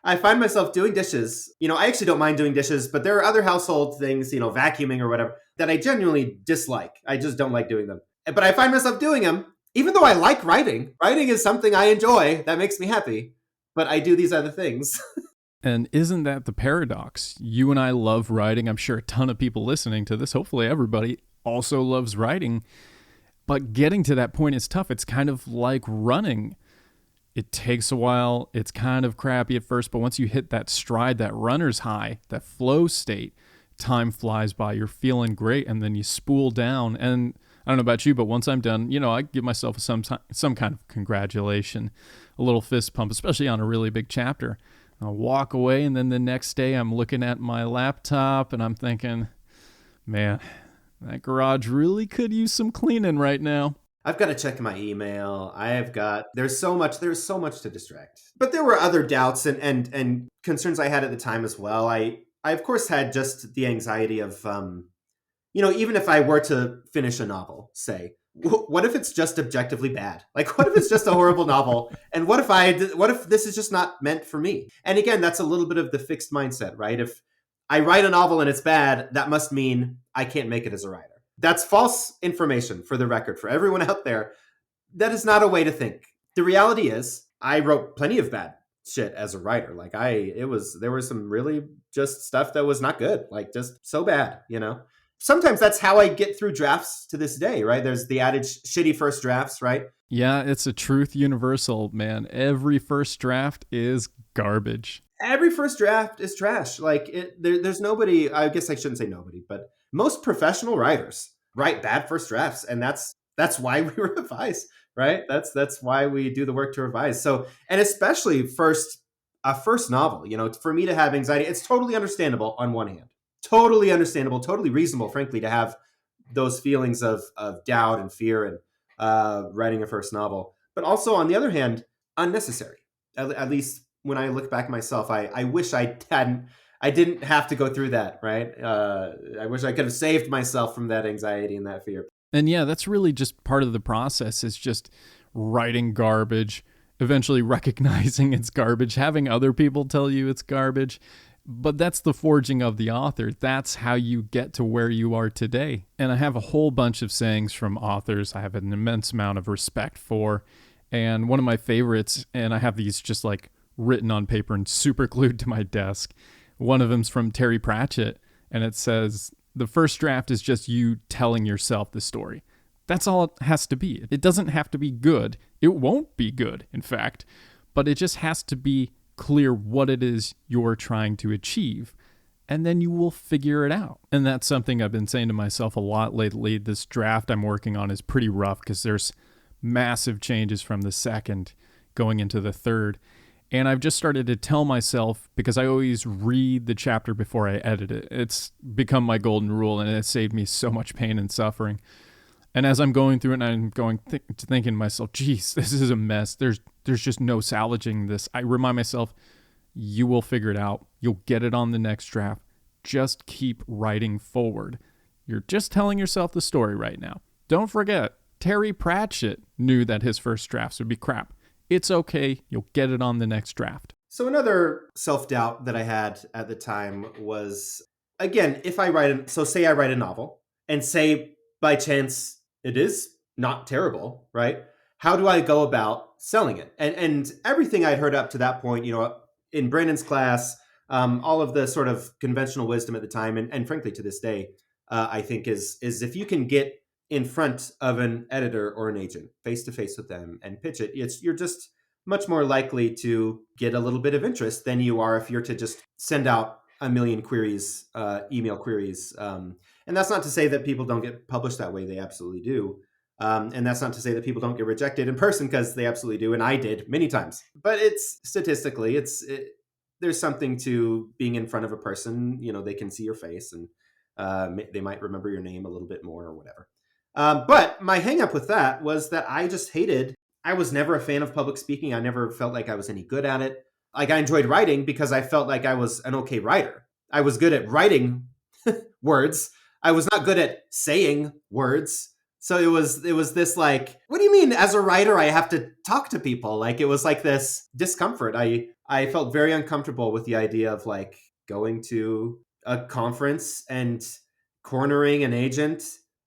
I find myself doing dishes. I actually don't mind doing dishes, but there are other household things, vacuuming or whatever, that I genuinely dislike. I just don't like doing them. But I find myself doing them, even though I like writing. Writing is something I enjoy that makes me happy. But I do these other things. And isn't that the paradox? You and I love writing. I'm sure a ton of people listening to this, hopefully everybody, also loves writing. But getting to that point is tough. It's kind of like running. It takes a while. It's kind of crappy at first, but once you hit that stride, that runner's high, that flow state, time flies by. You're feeling great, and then you spool down. And I don't know about you, but once I'm done, I give myself some kind of congratulation, a little fist pump, especially on a really big chapter. I'll walk away, and then the next day I'm looking at my laptop, and I'm thinking, man, that garage really could use some cleaning right now. I've got to check my email. There's so much to distract. But there were other doubts and concerns I had at the time as well. I of course had just the anxiety of, even if I were to finish a novel, say, what if it's just objectively bad? Like, what if it's just a horrible novel? And what if this is just not meant for me? And again, that's a little bit of the fixed mindset, right? If I write a novel and it's bad, that must mean I can't make it as a writer. That's false information, for the record, for everyone out there. That is not a way to think. The reality is, I wrote plenty of bad shit as a writer. Like there was some really just stuff that was not good, like just so bad, Sometimes that's how I get through drafts to this day, right? There's the adage, shitty first drafts, right? Yeah, it's a truth universal, man. Every first draft is garbage. Every first draft is trash. Like there's nobody, I guess I shouldn't say nobody, but most professional writers write bad first drafts. And that's why we revise, right? That's why we do the work to revise. So, and especially a first novel, for me to have anxiety, it's totally understandable on one hand. Totally understandable, totally reasonable, frankly, to have those feelings of doubt and fear and writing a first novel. But also, on the other hand, unnecessary. At least when I look back myself, I wish I didn't have to go through that, right? I wish I could have saved myself from that anxiety and that fear. And yeah, that's really just part of the process, is just writing garbage, eventually recognizing it's garbage, having other people tell you it's garbage. But that's the forging of the author. That's how you get to where you are today. And I have a whole bunch of sayings from authors I have an immense amount of respect for. And one of my favorites, and I have these just like written on paper and super glued to my desk. One of them's from Terry Pratchett, and it says, the first draft is just you telling yourself the story. That's all it has to be. It doesn't have to be good. It won't be good, in fact, but it just has to be clear what it is you're trying to achieve, and then you will figure it out. And that's something I've been saying to myself a lot lately. This draft I'm working on is pretty rough because there's massive changes from the second going into the third. And I've just started to tell myself, because I always read the chapter before I edit it. It's become my golden rule, and it saved me so much pain and suffering. And as I'm going through it, and I'm thinking to myself, geez, this is a mess. There's just no salvaging this. I remind myself, you will figure it out. You'll get it on the next draft. Just keep writing forward. You're just telling yourself the story right now. Don't forget, Terry Pratchett knew that his first drafts would be crap. It's okay. You'll get it on the next draft. So another self-doubt that I had at the time was, again, say I write a novel, and say by chance it is not terrible, right? How do I go about selling it? And everything I'd heard up to that point, in Brandon's class, all of the sort of conventional wisdom at the time, and frankly to this day, I think is if you can get in front of an editor or an agent, face to face with them, and pitch it, you're just much more likely to get a little bit of interest than you are if you're to just send out a million queries, email queries. And that's not to say that people don't get published that way. They absolutely do. And that's not to say that people don't get rejected in person, because they absolutely do. And I did many times. But it's statistically, there's something to being in front of a person. They can see your face, and they might remember your name a little bit more or whatever. But my hang up with that was that I was never a fan of public speaking. I never felt like I was any good at it. Like, I enjoyed writing because I felt like I was an okay writer. I was good at writing words. I was not good at saying words. So it was this like, what do you mean as a writer I have to talk to people? Like, it was like this discomfort. I felt very uncomfortable with the idea of like going to a conference and cornering an agent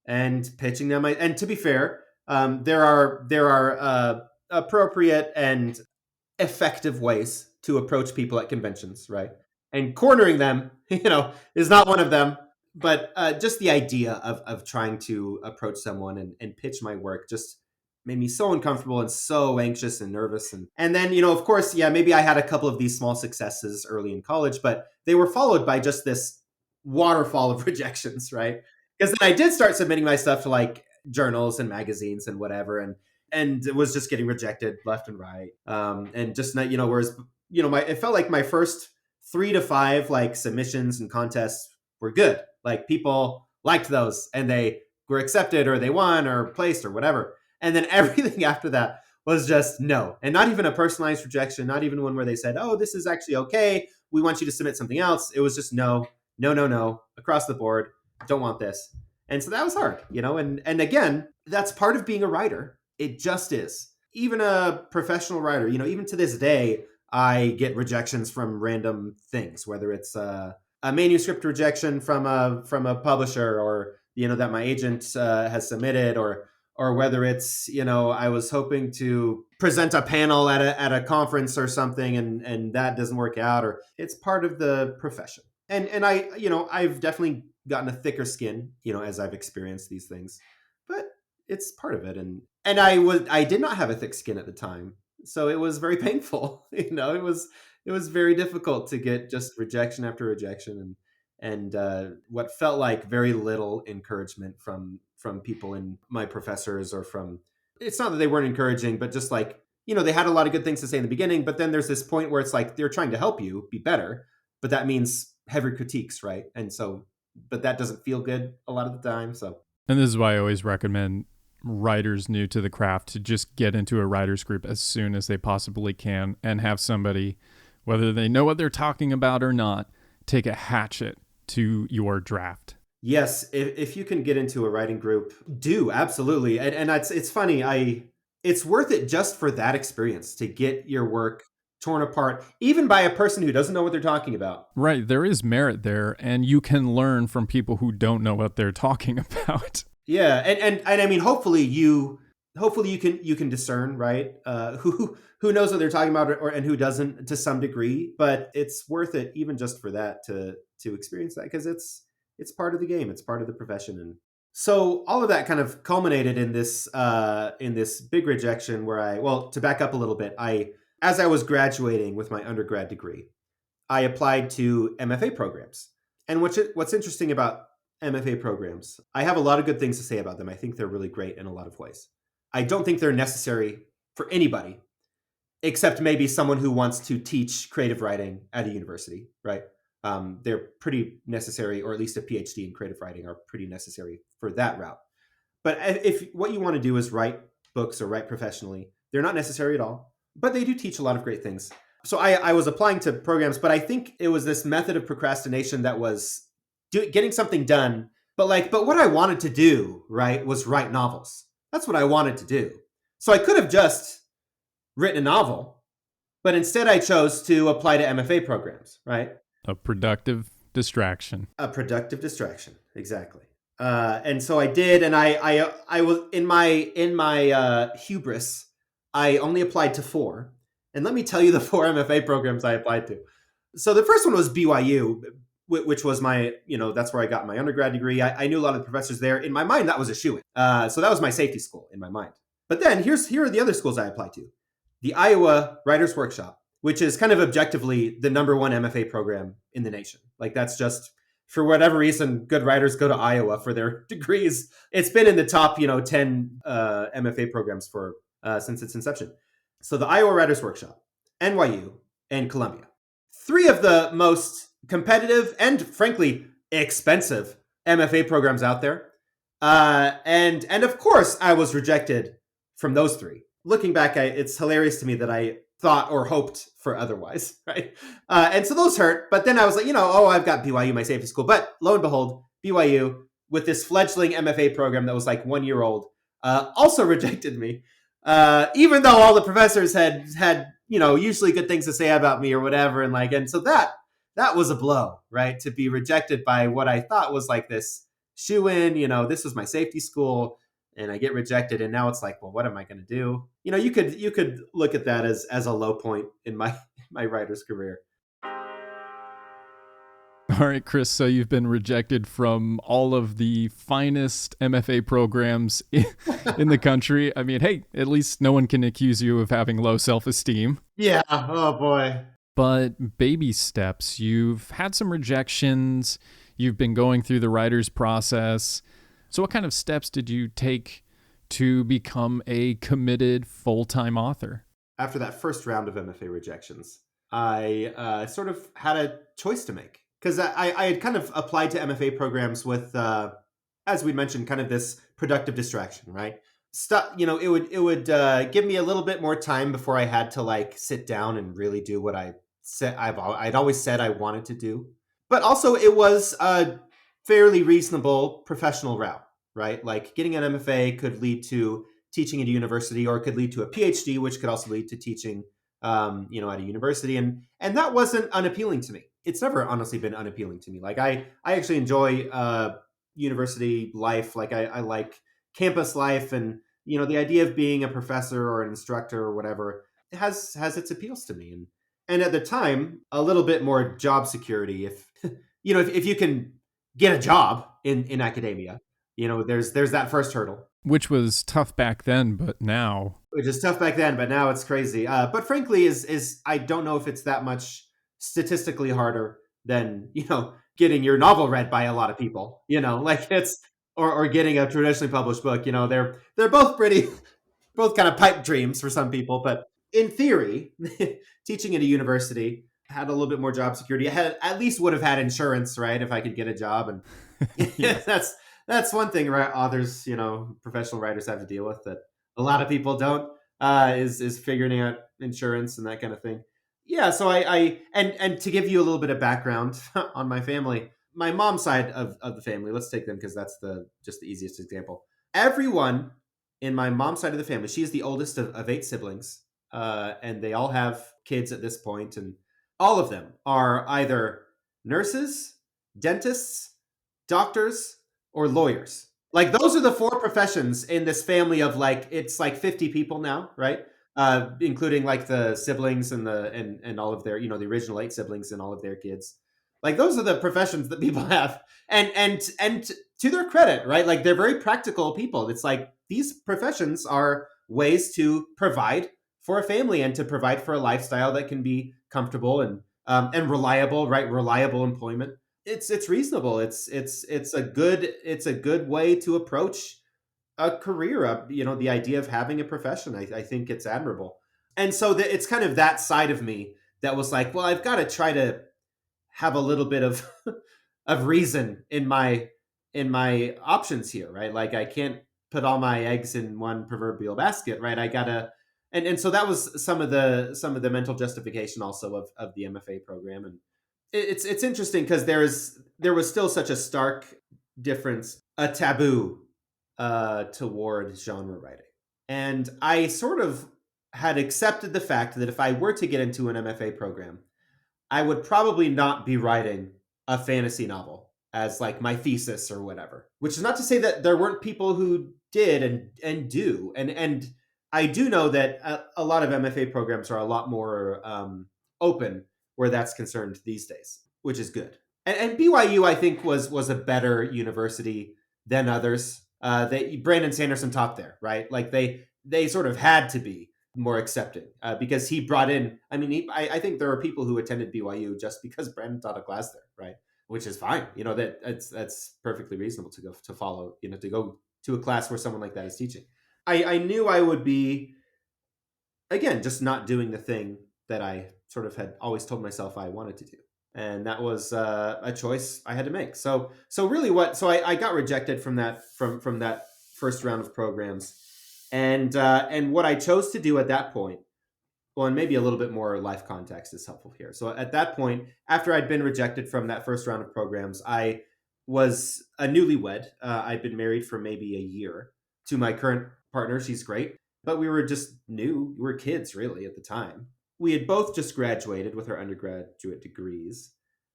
and pitching them. And to be fair, there are appropriate and effective ways to approach people at conventions, right? And cornering them, is not one of them. But just the idea of trying to approach someone and pitch my work just made me so uncomfortable and so anxious and nervous. And then, of course, yeah, maybe I had a couple of these small successes early in college, but they were followed by just this waterfall of rejections, right? Because then I did start submitting my stuff to like journals and magazines and whatever, and it was just getting rejected left and right. And just not, whereas, it felt like my first 3 to 5 like submissions and contests were good. Like people liked those and they were accepted or they won or placed or whatever. And then everything after that was just no. And not even a personalized rejection, not even one where they said, oh, this is actually okay. We want you to submit something else. It was just no, no, no, no, across the board. Don't want this. And so that was hard, and again, that's part of being a writer. It just is. Even a professional writer, even to this day, I get rejections from random things, whether it's a manuscript rejection from a publisher, or that my agent has submitted, or whether it's I was hoping to present a panel at a conference or something, and that doesn't work out, or it's part of the profession. And I I've definitely gotten a thicker skin as I've experienced these things, but it's part of it. And I did not have a thick skin at the time, so it was very painful. It was very difficult to get just rejection after rejection, and what felt like very little encouragement from people in my professors, or from, it's not that they weren't encouraging, but just like, they had a lot of good things to say in the beginning, but then there's this point where it's like they're trying to help you be better, but that means heavy critiques, right? And so, but that doesn't feel good a lot of the time. So, and this is why I always recommend writers new to the craft to just get into a writers group as soon as they possibly can, and have somebody, whether they know what they're talking about or not, take a hatchet to your draft. Yes, if you can get into a writing group, do, absolutely. And it's funny, it's worth it just for that experience, to get your work torn apart, even by a person who doesn't know what they're talking about. Right, there is merit there, and you can learn from people who don't know what they're talking about. Yeah, and I mean, hopefully you can discern, right? Who knows what they're talking about, and who doesn't, to some degree. But it's worth it even just for that, to experience that, because it's part of the game, it's part of the profession. And so all of that kind of culminated in this big rejection, where to back up a little bit, as I was graduating with my undergrad degree, I applied to MFA programs. And what's interesting about MFA programs, I have a lot of good things to say about them. I think they're really great in a lot of ways. I don't think they're necessary for anybody, except maybe someone who wants to teach creative writing at a university, right? They're pretty necessary, or at least a PhD in creative writing are pretty necessary for that route. But if what you want to do is write books or write professionally, they're not necessary at all. But they do teach a lot of great things. So I was applying to programs, but I think it was this method of procrastination that was getting something done. But what I wanted to do, right, was write novels. That's what I wanted to do. So I could have just written a novel, but instead I chose to apply to MFA programs, right? A productive distraction. A productive distraction, exactly. And so I did, and I was in my hubris, I only applied to 4. And let me tell you the 4 MFA programs I applied to. So the first one was BYU, which was my, that's where I got my undergrad degree. I knew a lot of the professors there. In my mind, that was a shoo-in. So that was my safety school in my mind. But then here are the other schools I applied to. The Iowa Writers Workshop, which is kind of objectively the #1 MFA program in the nation. Like, that's just, for whatever reason, good writers go to Iowa for their degrees. It's been in the top, 10 MFA programs for since its inception. So the Iowa Writers Workshop, NYU, and Columbia. 3 of the most competitive and, frankly, expensive MFA programs out there. And of course, I was rejected from those 3. Looking back, it's hilarious to me that I thought or hoped for otherwise, right? And so those hurt. But then I was like, I've got BYU, my safety school. But lo and behold, BYU, with this fledgling MFA program that was like 1 year old, also rejected me. Even though all the professors had usually good things to say about me or whatever. And so that was a blow, right? To be rejected by what I thought was like this shoo-in, this was my safety school, and I get rejected. And now it's like, well, what am I going to do? You could look at that as a low point in my my writer's career. All right, Chris, so you've been rejected from all of the finest MFA programs in the country. I mean, hey, at least no one can accuse you of having low self-esteem. Yeah. Oh boy. But baby steps, you've had some rejections, you've been going through the writer's process. So what kind of steps did you take to become a committed full-time author? After that first round of MFA rejections, I sort of had a choice to make. Because I had kind of applied to MFA programs with, as we mentioned, kind of this productive distraction, right? It would give me a little bit more time before I had to like sit down and really do what I'd always said I wanted to do. But also, it was a fairly reasonable professional route, right? Like getting an MFA could lead to teaching at a university, or it could lead to a PhD, which could also lead to teaching, at a university, and that wasn't unappealing to me. It's never honestly been unappealing to me. Like I actually enjoy university life. Like I like campus life, and the idea of being a professor or an instructor or whatever has its appeals to me. And at the time, a little bit more job security. If if you can get a job in academia, there's that first hurdle. Which was tough back then, but now. Which is tough back then, but now it's crazy. But frankly, is I don't know if it's that much statistically harder than getting your novel read by a lot of people. Like it's or getting a traditionally published book. They're both both kind of pipe dreams for some people. But in theory, teaching at a university had a little bit more job security. I had at least would have had insurance, right, if I could get a job, and that's one thing, right? Authors, professional writers have to deal with that a lot of people don't. Is figuring out insurance and that kind of thing. Yeah, so and to give you a little bit of background on my family, my mom's side of the family, let's take them because that's just the easiest example. Everyone in my mom's side of the family, she's the oldest of 8 siblings, and they all have kids at this point, and all of them are either nurses, dentists, doctors, or lawyers. Like those are the 4 professions in this family of like it's like 50 people now, right? Including like the siblings and and all of their the original 8 siblings and all of their kids. Like those are the professions that people have, and to their credit, right? Like they're very practical people. It's like these professions are ways to provide for a family and to provide for a lifestyle that can be comfortable and reliable, right? Reliable employment. It's reasonable. It's a good way to approach a career. The idea of having a profession. I think it's admirable. And so it's kind of that side of me that was like, well, I've got to try to have a little bit of of reason in my options here, right? Like I can't put all my eggs in one proverbial basket, right? I gotta, and so that was some of the mental justification also of the MFA program. And it's interesting because there was still such a stark difference, a taboo toward genre writing, and I sort of had accepted the fact that if I were to get into an MFA program, I would probably not be writing a fantasy novel as like my thesis or whatever. Which is not to say that there weren't people who did and do, and I do know that a lot of MFA programs are a lot more open where that's concerned these days, which is good. And BYU, I think, was a better university than others. Brandon Sanderson taught there, right? Like they sort of had to be more accepting because he brought in. I mean, I think there are people who attended BYU just because Brandon taught a class there, right? Which is fine. That's perfectly reasonable to follow. To go to a class where someone like that is teaching. I knew I would be, again, just not doing the thing that I sort of had always told myself I wanted to do. And that was a choice I had to make. So really I got rejected from that first round of programs. And what I chose to do at that point, well, and maybe a little bit more life context is helpful here. So at that point, after I'd been rejected from that first round of programs, I was a newlywed. I'd been married for maybe a year to my current partner. She's great. But we were just new. We were kids, really, at the time. We had both just graduated with our undergraduate degrees.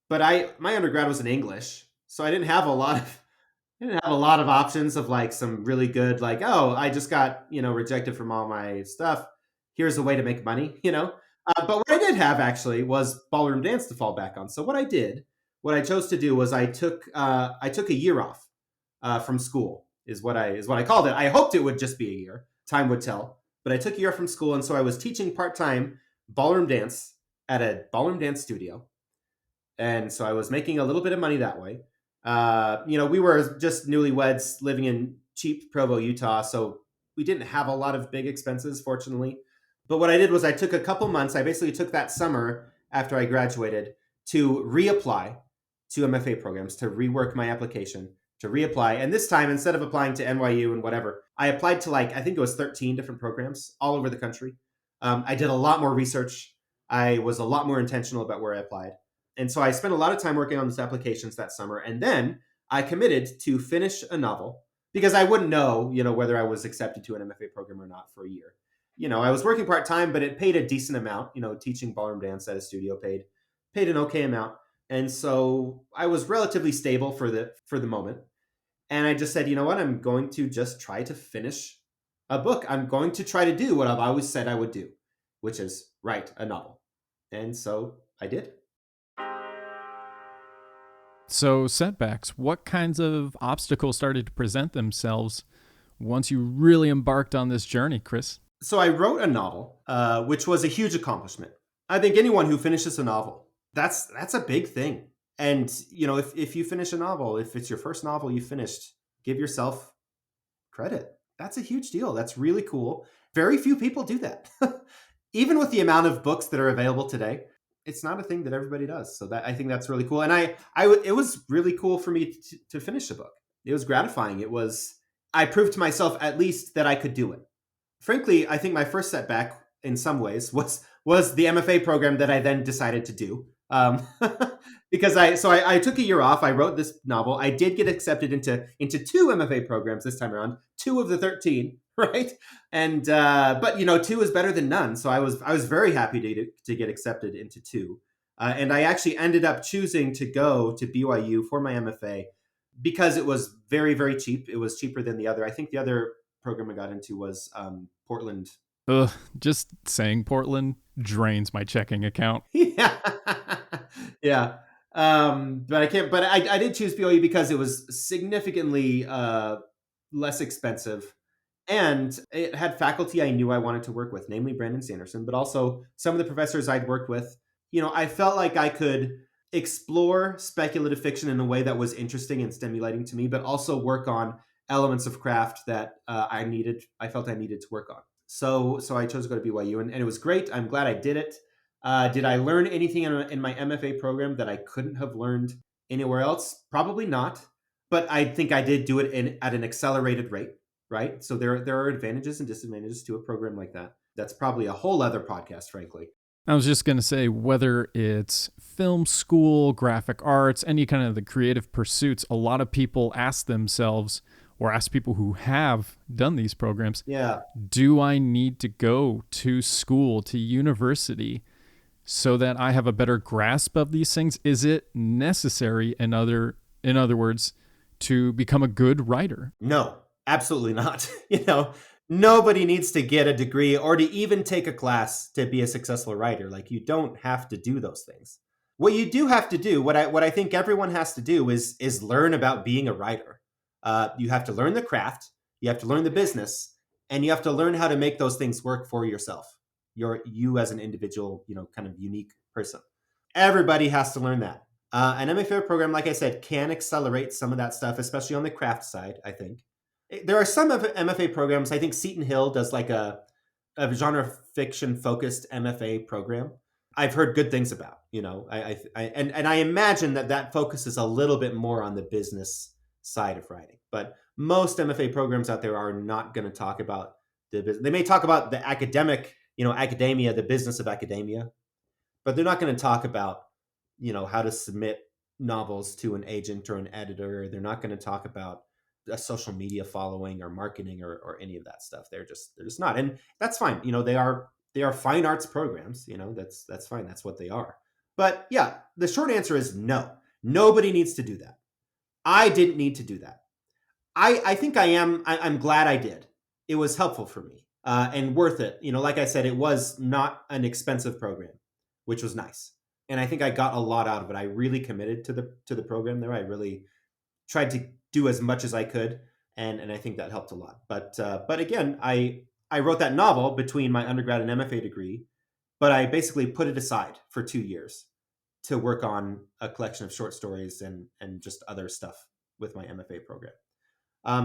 But my undergrad was in English, so I didn't have a lot of options of like some really good, like, oh, I just got, rejected from all my stuff. Here's a way to make money, But what I did have actually was ballroom dance to fall back on. So what I chose to do was I took a year off from school is what I called it. I hoped it would just be a year. Time would tell. But I took a year from school, and so I was teaching part time ballroom dance at a ballroom dance studio, and so I was making a little bit of money that way. We were just newlyweds living in cheap Provo, Utah, so we didn't have a lot of big expenses, fortunately. But what I did was I took a couple months. I basically took that summer after I graduated to reapply to MFA programs, to rework my application, to reapply. And this time, instead of applying to NYU and whatever, I applied to I think it was 13 different programs all over the country. I did a lot more research. I was a lot more intentional about where I applied. And so I spent a lot of time working on these applications that summer. And then I committed to finish a novel because I wouldn't know, whether I was accepted to an MFA program or not for a year. I was working part-time, but it paid a decent amount. Teaching ballroom dance at a studio paid an okay amount. And so I was relatively stable for the moment. And I just said, you know what? I'm going to just try to finish a book. I'm going to try to do what I've always said I would do, which is write a novel. And so I did. So, setbacks, what kinds of obstacles started to present themselves once you really embarked on this journey, Chris? So I wrote a novel, which was a huge accomplishment. I think anyone who finishes a novel, that's a big thing. And, if you finish a novel, if it's your first novel you finished, give yourself credit. That's a huge deal. That's really cool. Very few people do that. Even with the amount of books that are available today, it's not a thing that everybody does. So I think that's really cool. And it was really cool for me to finish a book. It was gratifying. I proved to myself at least that I could do it. Frankly, I think my first setback in some ways was the MFA program that I then decided to do. Because I took a year off. I wrote this novel. I did get accepted into two MFA programs this time around, 2 of the 13, right? And but 2 is better than none. So I was very happy to get accepted into 2. And I actually ended up choosing to go to BYU for my MFA because it was very, very cheap. It was cheaper than the other. I think the other program I got into was Portland. Ugh, just saying Portland drains my checking account. Yeah. Yeah. But I can't, but I did choose BYU because it was significantly less expensive, and it had faculty I knew I wanted to work with, namely Brandon Sanderson, but also some of the professors I'd worked with. I felt like I could explore speculative fiction in a way that was interesting and stimulating to me, but also work on elements of craft that I felt I needed to work on. So I chose to go to BYU, and it was great. I'm glad I did it. Did I learn anything in my MFA program that I couldn't have learned anywhere else? Probably not. But I think I did do it at an accelerated rate, right? So there are advantages and disadvantages to a program like that. That's probably a whole other podcast, frankly. I was just going to say, whether it's film school, graphic arts, any kind of the creative pursuits, a lot of people ask themselves, or ask people who have done these programs, do I need to go to school, to university, so that I have a better grasp of these things? Is it necessary, in other words, to become a good writer? No, absolutely not. Nobody needs to get a degree or to even take a class to be a successful writer. You don't have to do those things. What you do have to do, what I think everyone has to do is learn about being a writer. You have to learn the craft, you have to learn the business, and you have to learn how to make those things work for yourself. You as an individual, kind of unique person. Everybody has to learn that. An MFA program, like I said, can accelerate some of that stuff, especially on the craft side, I think. There are some MFA programs. I think Seton Hill does a genre fiction focused MFA program. I've heard good things about, and I imagine that focuses a little bit more on the business side of writing. But most MFA programs out there are not going to talk about the business. They may talk about the academic, academia, the business of academia, but they're not going to talk about, how to submit novels to an agent or an editor. They're not going to talk about a social media following or marketing or any of that stuff. They're just not. And that's fine. They are fine arts programs. That's fine. That's what they are. But yeah, the short answer is no. Nobody needs to do that. I didn't need to do that. I think I'm glad I did. It was helpful for me. and worth it. Like I said, it was not an expensive program, which was nice. And I think I got a lot out of it. I really committed to the program there. I really tried to do as much as I could, and I think that helped a lot. But again, I wrote that novel between my undergrad and MFA degree, but I basically put it aside for 2 years to work on a collection of short stories and just other stuff with my MFA program.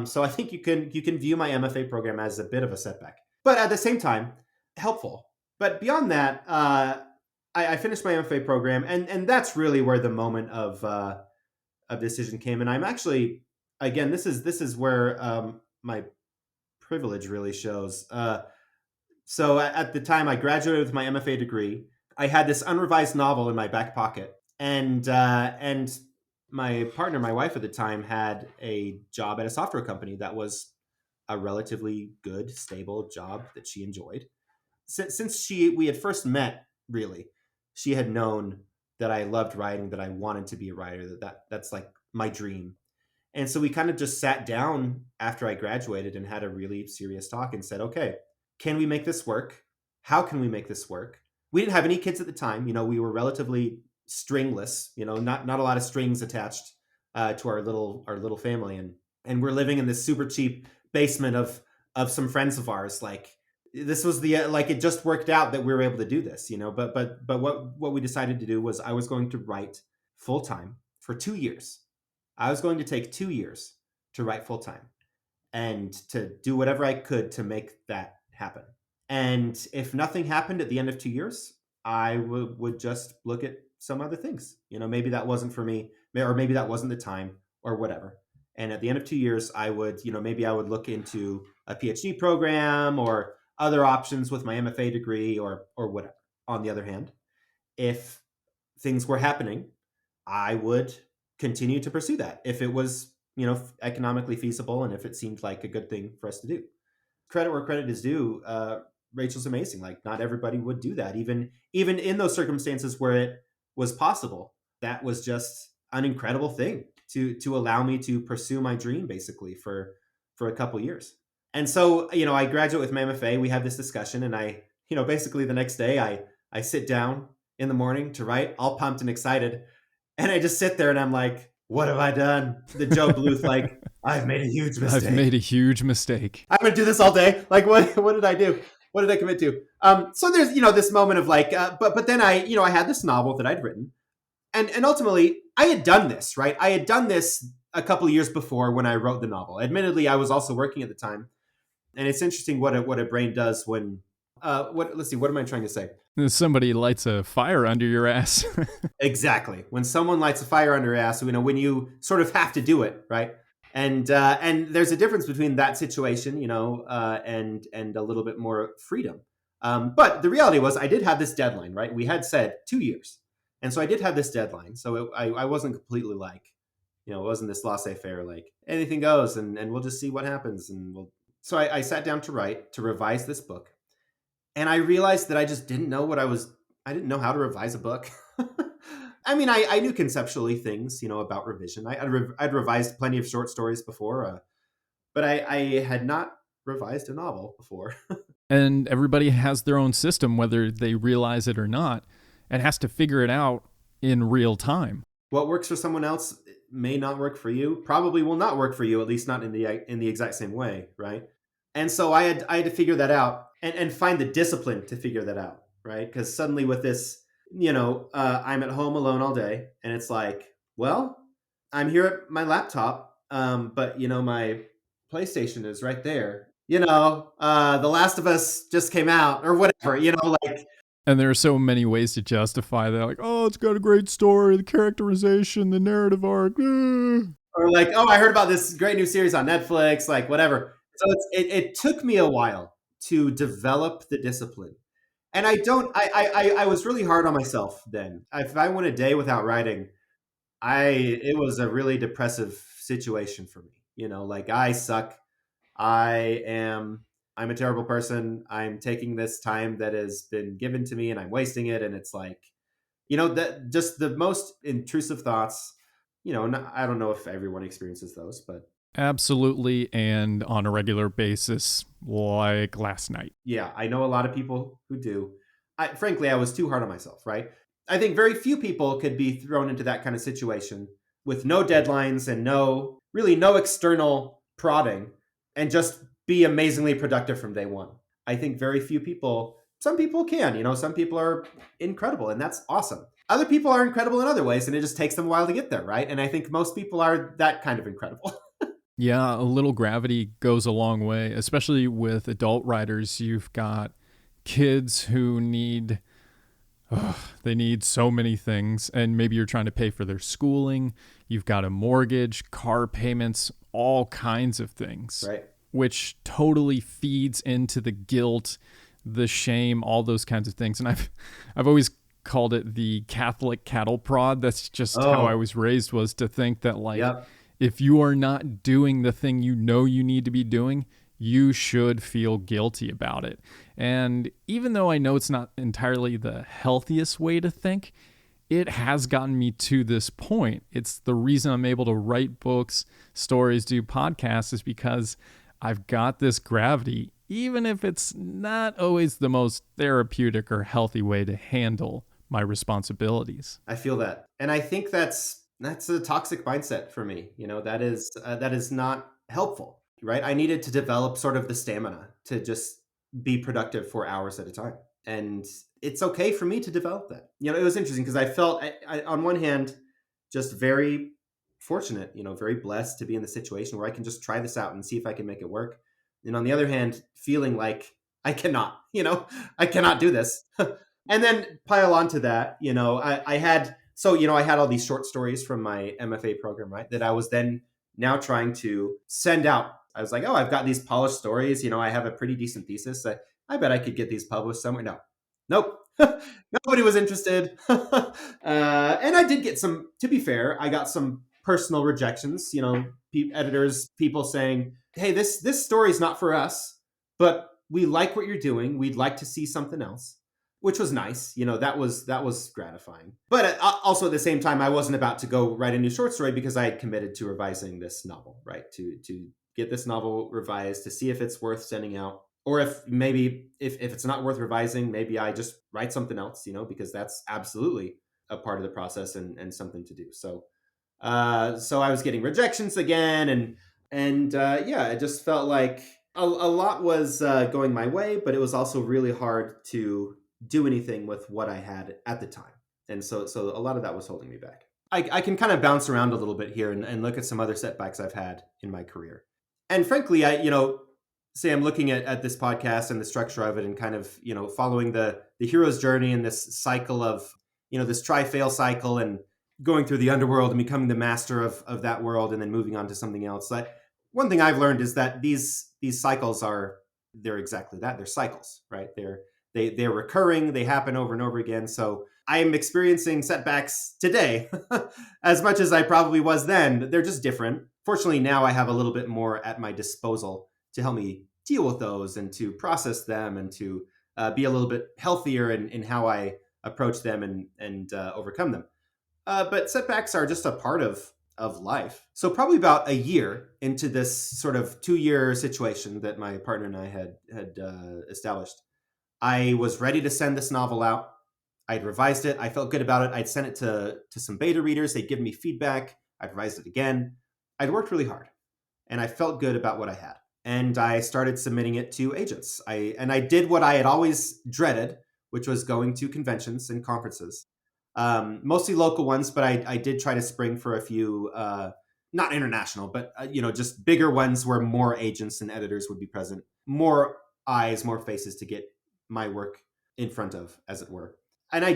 So I think you can view my MFA program as a bit of a setback, but at the same time, helpful. But beyond that, I finished my MFA program, and that's really where the moment of decision came. And I'm actually, again, this is where my privilege really shows. So at the time I graduated with my MFA degree, I had this unrevised novel in my back pocket, and my partner, my wife at the time, had a job at a software company that was a relatively good, stable job that she enjoyed. Since we had first met, really, she had known that I loved writing, that I wanted to be a writer, that's like my dream. And so we kind of just sat down after I graduated and had a really serious talk and said, okay, can we make this work? How can we make this work? We didn't have any kids at the time. We were relatively stringless, not a lot of strings attached to our little family. And we're living in this super cheap basement of some friends of ours. Like, this was it just worked out that we were able to do this, but what we decided to do was I was going to write full time for 2 years. I was going to take 2 years to write full time and to do whatever I could to make that happen. And if nothing happened at the end of 2 years, I would just look at some other things. Maybe that wasn't for me, or maybe that wasn't the time, or whatever. And at the end of 2 years, I would, maybe I would look into a PhD program or other options with my MFA degree or whatever. On the other hand, if things were happening, I would continue to pursue that if it was, economically feasible and if it seemed like a good thing for us to do. Credit where credit is due. Rachel's amazing. Like, not everybody would do that, even in those circumstances where it was possible. That was just an incredible thing to allow me to pursue my dream, basically, for a couple years. And so, I graduate with my MFA. We have this discussion, and I, basically the next day, I sit down in the morning to write, all pumped and excited, and I just sit there and I'm like, what have I done? The Joe Bluth, like, I've made a huge mistake. I've made a huge mistake. I'm gonna do this all day. Like, what did I do? What did I commit to? So there's, this moment of like, but then I had this novel that I'd written, and ultimately I had done this, right? I had done this a couple of years before when I wrote the novel. Admittedly, I was also working at the time, and it's interesting what a brain does when, let's see, what am I trying to say? Somebody lights a fire under your ass. Exactly. When someone lights a fire under your ass, when you sort of have to do it, right? And there's a difference between that situation, and a little bit more freedom. But the reality was I did have this deadline, right? We had said 2 years. And so I did have this deadline. So I wasn't completely like, it wasn't this laissez-faire, like anything goes and we'll just see what happens. So I sat down to revise this book. And I realized that I just didn't know I didn't know how to revise a book. I mean, I knew conceptually things, about revision. I'd revised plenty of short stories before, but I had not revised a novel before. And everybody has their own system, whether they realize it or not, and has to figure it out in real time. What works for someone else may not work for you, probably will not work for you, at least not in the exact same way, right? And so I had to figure that out and find the discipline to figure that out, right? Because suddenly with this, I'm at home alone all day, and it's like, well, I'm here at my laptop, but my PlayStation is right there. The Last of Us just came out, or whatever. Like. And there are so many ways to justify that, like, oh, it's got a great story, the characterization, the narrative arc, or like, oh, I heard about this great new series on Netflix, like whatever. So it took me a while to develop the discipline. And I was really hard on myself then. If I went a day without writing, it was a really depressive situation for me. Like, I suck. I'm a terrible person. I'm taking this time that has been given to me and I'm wasting it. And it's like, that just the most intrusive thoughts, I don't know if everyone experiences those, but Absolutely, and on a regular basis, like last night. Yeah, I know a lot of people who do. Frankly, I was too hard on myself, right? I think very few people could be thrown into that kind of situation with no deadlines and really no external prodding and just be amazingly productive from day one. I think very few people, some people can, some people are incredible and that's awesome. Other people are incredible in other ways and it just takes them a while to get there, right? And I think most people are that kind of incredible. Yeah, a little gravity goes a long way, especially with adult writers. You've got kids who they need so many things, and maybe you're trying to pay for their schooling. You've got a mortgage, car payments, all kinds of things, Right. which totally feeds into the guilt, the shame, all those kinds of things. And I've always called it the Catholic cattle prod. That's just how I was raised, was to think that Yep. if you are not doing the thing you know you need to be doing, you should feel guilty about it. And even though I know it's not entirely the healthiest way to think, it has gotten me to this point. It's the reason I'm able to write books, stories, do podcasts, is because I've got this gravity, even if it's not always the most therapeutic or healthy way to handle my responsibilities. I feel that. And I think that's a toxic mindset for me. That is not helpful, right? I needed to develop sort of the stamina to just be productive for hours at a time. And it's okay for me to develop that. It was interesting because I felt on one hand just very fortunate, very blessed to be in the situation where I can just try this out and see if I can make it work. And on the other hand, feeling like I cannot, I cannot do this. And then pile onto that, I had all these short stories from my MFA program, right, that I was then now trying to send out. I was like, oh, I've got these polished stories. I have a pretty decent thesis. I bet I could get these published somewhere. No, nope. Nobody was interested. And I did get some, to be fair, I got some personal rejections, editors, people saying, hey, this story is not for us, but we like what you're doing. We'd like to see something else, which was nice. That was gratifying. But also at the same time, I wasn't about to go write a new short story because I had committed to revising this novel, right? To get this novel revised, to see if it's worth sending out. Or if maybe if it's not worth revising, maybe I just write something else, because that's absolutely a part of the process and something to do. So so I was getting rejections again, and yeah, it just felt like a lot was going my way, but it was also really hard to do anything with what I had at the time. And so a lot of that was holding me back. I can kind of bounce around a little bit here and look at some other setbacks I've had in my career. And frankly, say I'm looking at this podcast and the structure of it and kind of, following the hero's journey and this cycle of, this try-fail cycle and going through the underworld and becoming the master of that world and then moving on to something else. One thing I've learned is that these cycles they're exactly that. They're cycles, right? They're recurring. They happen over and over again. So I'm experiencing setbacks today as much as I probably was then. They're just different. Fortunately, now I have a little bit more at my disposal to help me deal with those and to process them and to be a little bit healthier in how I approach them and overcome them. But setbacks are just a part of life. So probably about a year into this sort of 2-year situation that my partner and I had established, I was ready to send this novel out. I'd revised it. I felt good about it. I'd sent it to some beta readers. They'd give me feedback. I'd revised it again. I'd worked really hard and I felt good about what I had. And I started submitting it to agents. I did what I had always dreaded, which was going to conventions and conferences. Mostly local ones, but I did try to spring for a few, not international, but just bigger ones where more agents and editors would be present, more eyes, more faces to get my work in front of, as it were. And I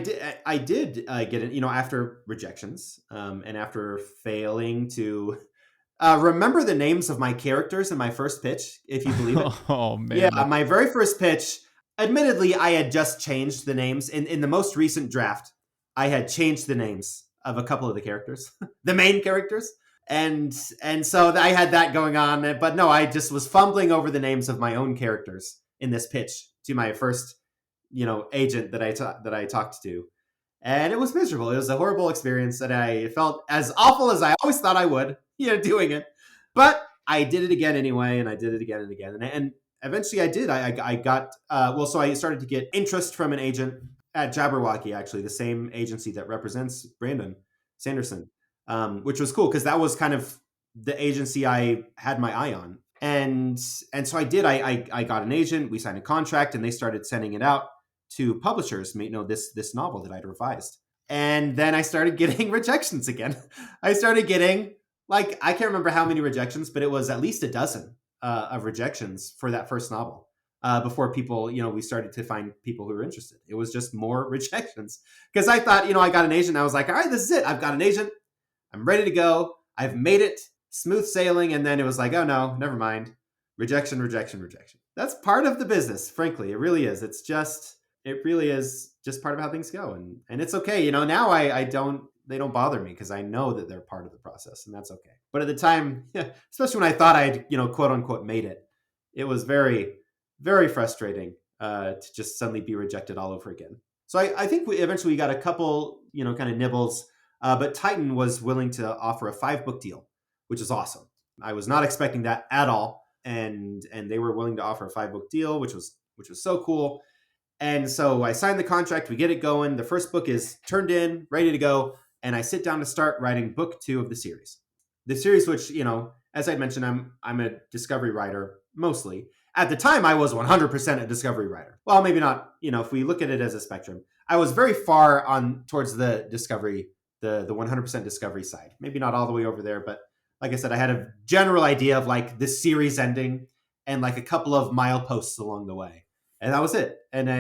did get it, after rejections, and after failing to remember the names of my characters in my first pitch, if you believe it. Oh man! Yeah, my very first pitch. Admittedly, I had just changed the names in the most recent draft. I had changed the names of a couple of the characters, the main characters. And so I had that going on. But no, I just was fumbling over the names of my own characters in this pitch to my first, agent that I talked to. And it was miserable. It was a horrible experience. And I felt as awful as I always thought I would, doing it. But I did it again anyway, and I did it again and again. And eventually I did. I got, so I started to get interest from an agent at Jabberwocky, actually, the same agency that represents Brandon Sanderson, which was cool because that was kind of the agency I had my eye on. And so I did. I got an agent. We signed a contract, and they started sending it out to publishers. This novel that I'd revised, and then I started getting rejections again. I started getting I can't remember how many rejections, but it was at least a dozen of rejections for that first novel. Before people, we started to find people who were interested. It was just more rejections because I thought, I got an agent. I was like, all right, this is it. I've got an agent. I'm ready to go. I've made it. Smooth sailing. And then it was like, oh no, never mind. Rejection, rejection, rejection. That's part of the business, frankly. It really is. It really is just part of how things go. And it's okay. Now they don't bother me because I know that they're part of the process, and that's okay. But at the time, especially when I thought I'd, quote unquote, made it, it was very, very frustrating to just suddenly be rejected all over again. So I think we eventually got a couple, kind of nibbles, but Titan was willing to offer a 5-book deal, which is awesome. I was not expecting that at all. And they were willing to offer a 5-book deal, which was so cool. And so I signed the contract, we get it going. The first book is turned in, ready to go. And I sit down to start writing book 2 of the series. The series, which, as I mentioned, I'm a discovery writer mostly. At the time, I was 100% a discovery writer. Well, maybe not, if we look at it as a spectrum. I was very far on towards the discovery, the 100% discovery side. Maybe not all the way over there, but like I said, I had a general idea of this series ending and a couple of mileposts along the way. And that was it. And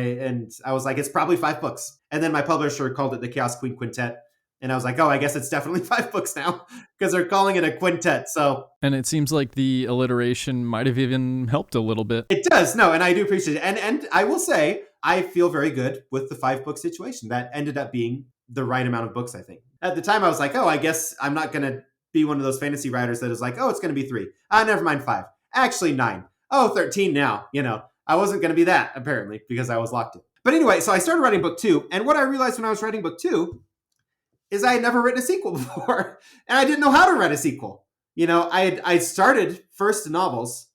I was like, it's probably 5 books. And then my publisher called it the Chaos Queen Quintet. And I was like, oh, I guess it's definitely 5 books now because they're calling it a quintet. So, and it seems like the alliteration might have even helped a little bit. It does. No, and I do appreciate it. And I will say, I feel very good with the 5-book situation. That ended up being the right amount of books, I think. At the time, I was like, oh, I guess I'm not going to be one of those fantasy writers that is like, oh, it's going to be 3. Never mind 5. Actually, 9. Oh, 13 now. I wasn't going to be that, apparently, because I was locked in. But anyway, so I started writing book 2. And what I realized when I was writing book 2 is I had never written a sequel before. And I didn't know how to write a sequel. I started first novels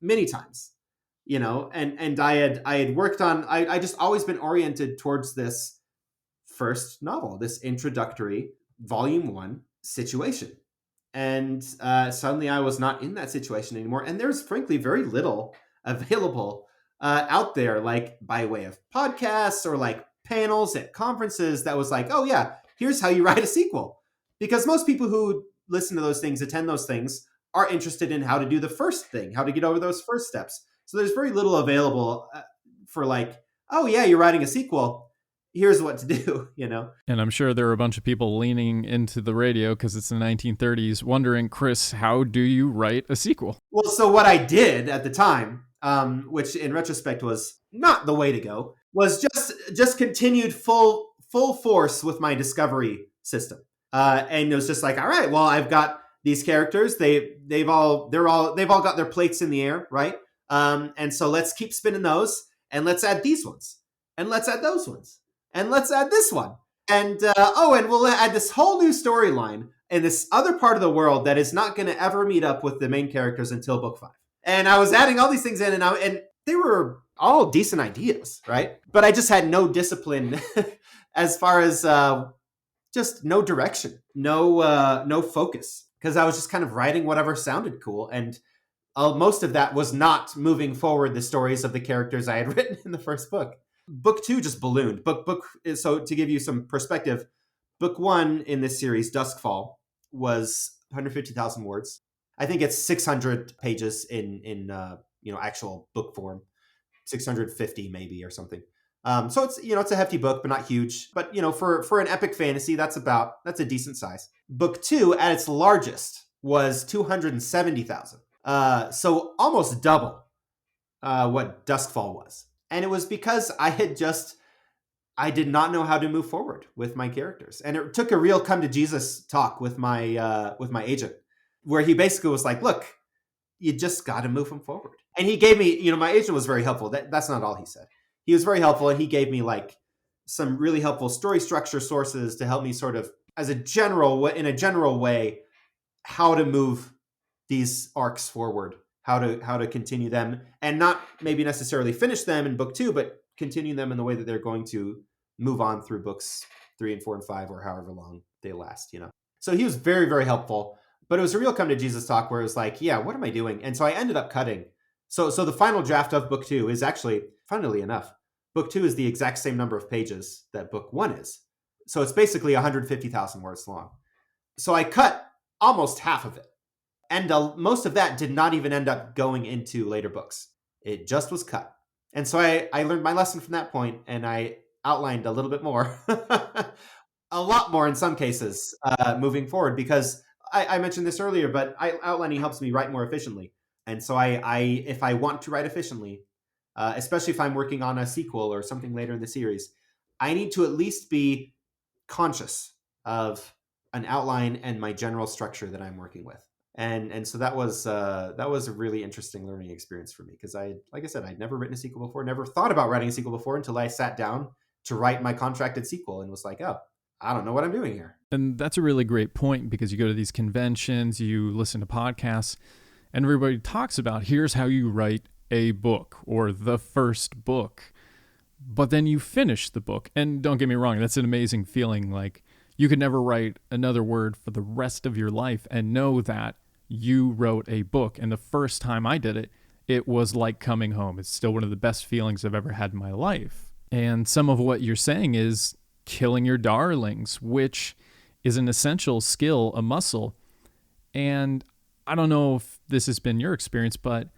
many times, and I had worked on, I just always been oriented towards this first novel, this introductory volume 1 situation. And suddenly I was not in that situation anymore. And there's frankly very little available out there, by way of podcasts or panels at conferences that was oh yeah, here's how you write a sequel. Because most people who listen to those things, attend those things, are interested in how to do the first thing, how to get over those first steps. So there's very little available for oh yeah, you're writing a sequel. Here's what to do, And I'm sure there are a bunch of people leaning into the radio because it's the 1930s wondering, Chris, how do you write a sequel? Well, so what I did at the time, which in retrospect was not the way to go, was just continued full force with my discovery system. And it was just all right, well, I've got these characters. They've all got their plates in the air, right? And so let's keep spinning those, and let's add these ones, and let's add those ones. And let's add this one. And, and we'll add this whole new storyline in this other part of the world that is not going to ever meet up with the main characters until book 5. And I was adding all these things in, and they were all decent ideas, right? But I just had no discipline as far as just no direction, no focus. Because I was just kind of writing whatever sounded cool. And most of that was not moving forward the stories of the characters I had written in the first book. Book 2 just ballooned. So to give you some perspective, book 1 in this series, Duskfall, was 150,000 words. I think it's 600 pages in actual book form, 650 maybe or something. So it's it's a hefty book, but not huge. But for an epic fantasy, that's a decent size. Book 2 at its largest was 270,000. So almost double what Duskfall was. And it was because I did not know how to move forward with my characters. And it took a real come to Jesus talk with my agent, where he basically was like, look, you just got to move them forward. And he gave me, my agent was very helpful. That's not all he said. He was very helpful, and he gave me some really helpful story structure sources to help me sort of in a general way, how to move these arcs forward, how to continue them, and not maybe necessarily finish them in book 2, but continue them in the way that they're going to move on through books 3 and 4 and 5, or however long they last, you know. So he was very, very helpful. But it was a real come to Jesus talk where it was like, yeah, what am I doing? And so I ended up cutting. So the final draft of book 2 is actually, funnily enough, book 2 is the exact same number of pages that book 1 is. So it's basically 150,000 words long. So I cut almost half of it. And most of that did not even end up going into later books. It just was cut. And so I learned my lesson from that point, and I outlined a little bit more, a lot more in some cases, moving forward, because I mentioned this earlier, but outlining helps me write more efficiently. And so if I want to write efficiently, especially if I'm working on a sequel or something later in the series, I need to at least be conscious of an outline and my general structure that I'm working with. And so that was a really interesting learning experience for me, because like I said, I'd never written a sequel before, never thought about writing a sequel before until I sat down to write my contracted sequel and was like, oh, I don't know what I'm doing here. And that's a really great point, because you go to these conventions, you listen to podcasts, and everybody talks about here's how you write a book or the first book. But then you finish the book. And don't get me wrong, that's an amazing feeling. Like, you could never write another word for the rest of your life and know that you wrote a book. And the first time I did it, it was like coming home. It's still one of the best feelings I've ever had in my life. And some of what you're saying is killing your darlings, which is an essential skill, a muscle. And I don't know if this has been your experience, but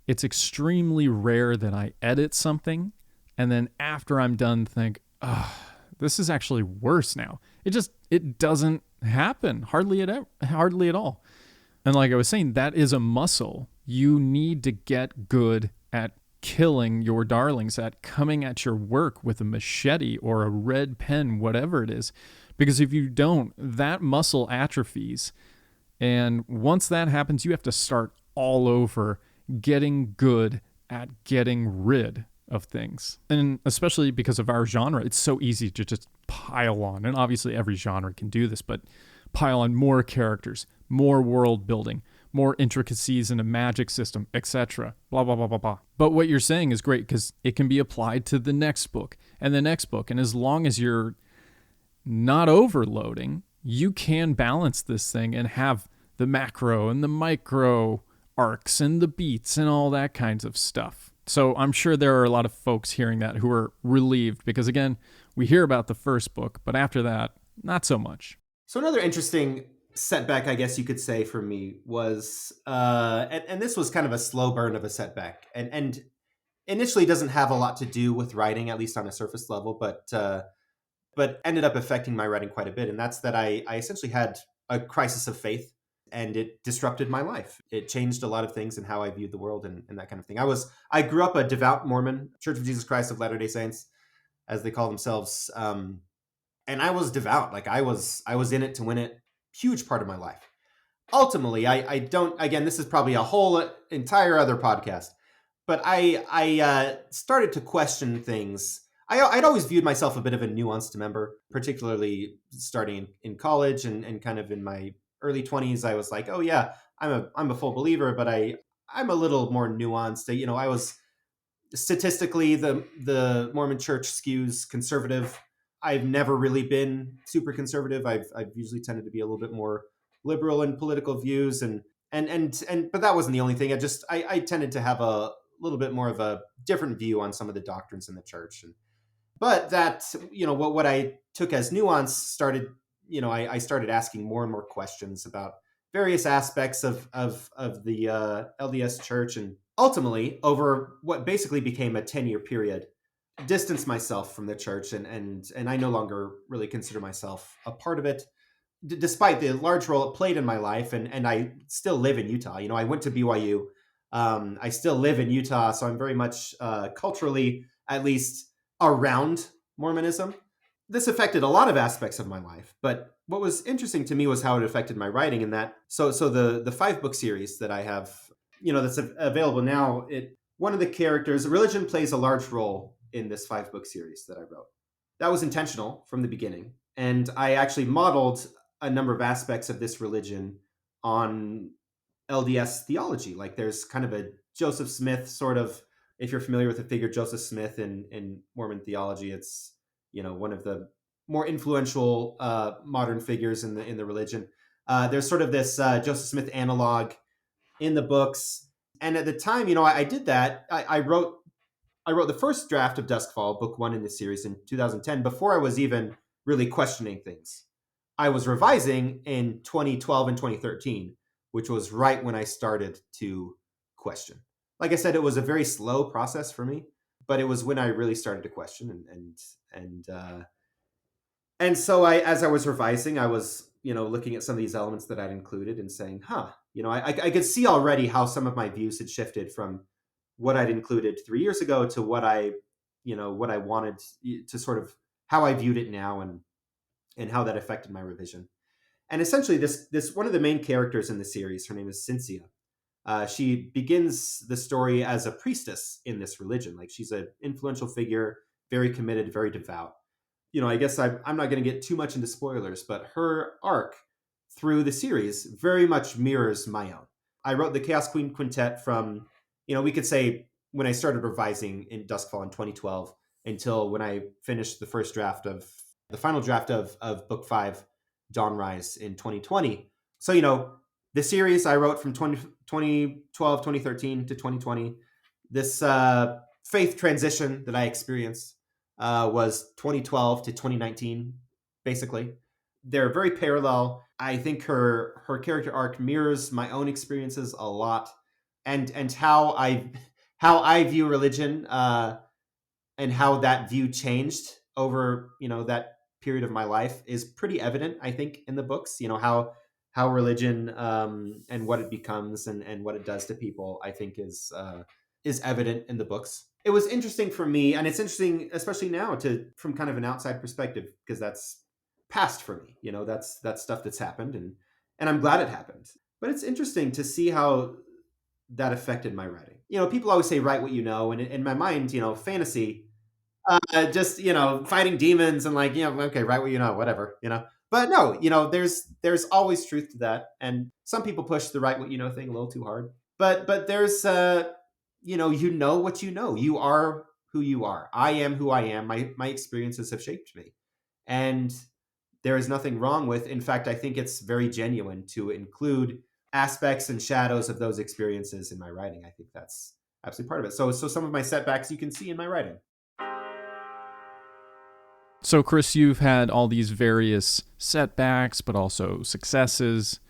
it's extremely rare that I edit something and then after I'm done think, oh, this is actually worse now. It doesn't happen hardly at all. And like I was saying, that is a muscle. You need to get good at killing your darlings, at coming at your work with a machete or a red pen, whatever it is. Because if you don't, that muscle atrophies. And once that happens, you have to start all over getting good at getting rid of things. And especially because of our genre, it's so easy to just pile on. And obviously every genre can do this, but pile on more characters, more world building, more intricacies in a magic system, etc. Blah, blah, blah, blah, blah. But what you're saying is great, because it can be applied to the next book and the next book. And as long as you're not overloading, you can balance this thing and have the macro and the micro arcs and the beats and all that kinds of stuff. So I'm sure there are a lot of folks hearing that who are relieved, because again, we hear about the first book, but after that, not so much. So another interesting setback, I guess you could say, for me was, and this was kind of a slow burn of a setback, and initially doesn't have a lot to do with writing, at least on a surface level, but ended up affecting my writing quite a bit. And that's that I essentially had a crisis of faith, and it disrupted my life. It changed a lot of things in how I viewed the world and that kind of thing. I grew up a devout Mormon, Church of Jesus Christ of Latter-day Saints, as they call themselves. And I was devout. Like I was in it to win it. Huge part of my life. Ultimately, I don't, again, this is probably a whole entire other podcast, but I started to question things. I'd always viewed myself a bit of a nuanced member, particularly starting in college and kind of in my early 20s. I was like, oh yeah, I'm a full believer, but I'm a little more nuanced. You know, I was statistically the Mormon Church skews conservative. I've never really been super conservative. I've usually tended to be a little bit more liberal in political views, and but that wasn't the only thing. I tended to have a little bit more of a different view on some of the doctrines in the church. But that, you know, what I took as nuance started, you know, I started asking more and more questions about various aspects of the LDS church, and ultimately, over what basically became a 10-year period, distance myself from the church, and I no longer really consider myself a part of it, despite the large role it played in my life. And I still live in Utah. You know, I went to BYU. I still live in Utah, so I'm very much culturally, at least, around Mormonism. This affected a lot of aspects of my life, but what was interesting to me was how it affected my writing. And that, so the 5-book series that I have, you know, that's available now, one of the characters, religion plays a large role in this 5-book series that I wrote. That was intentional from the beginning. And I actually modeled a number of aspects of this religion on LDS theology. Like there's kind of a Joseph Smith sort of, if you're familiar with the figure Joseph Smith in Mormon theology, it's, one of the more influential modern figures in the religion. There's sort of this Joseph Smith analog in the books. And at the time, I did that. I wrote the first draft of Duskfall, book 1 in the series, in 2010, before I was even really questioning things. I was revising in 2012 and 2013, which was right when I started to question. Like I said, it was a very slow process for me, but it was when I really started to question. And so as I was revising, I was, looking at some of these elements that I'd included and saying, I could see already how some of my views had shifted from what I'd included 3 years ago to what I wanted to sort of how I viewed it now, and how that affected my revision. And essentially this one of the main characters in the series, her name is Cynthia. She begins the story as a priestess in this religion. Like she's an influential figure, very committed, very devout. I guess I'm not going to get too much into spoilers, but her arc through the series very much mirrors my own. I wrote the Chaos Queen Quintet from, we could say when I started revising in Duskfall in 2012 until when I finished the final draft of book 5, Dawnrise, in 2020. So, the series I wrote from 2012, 2013 to 2020, this faith transition that I experienced was 2012 to 2019, basically. They're very parallel. I think her character arc mirrors my own experiences a lot, and how I view religion, and how that view changed over that period of my life is pretty evident, I think, in the books. How religion and what it becomes and what it does to people, I think, is evident in the books. It was interesting for me, and it's interesting, especially now, from kind of an outside perspective, because that's past for me. That's stuff that's happened, and I'm glad it happened. But it's interesting to see how that affected my writing. People always say write what you know, and in my mind, fantasy, just fighting demons and okay, write what you know, whatever. But no, there's always truth to that, and some people push the write what you know thing a little too hard. But there's you know what you know. You are who you are. I am who I am. My experiences have shaped me, and there is nothing wrong with. In fact, I think it's very genuine to include aspects and shadows of those experiences in my writing. I think that's absolutely part of it. So some of my setbacks you can see in my writing. So, Chris, you've had all these various setbacks, but also successes.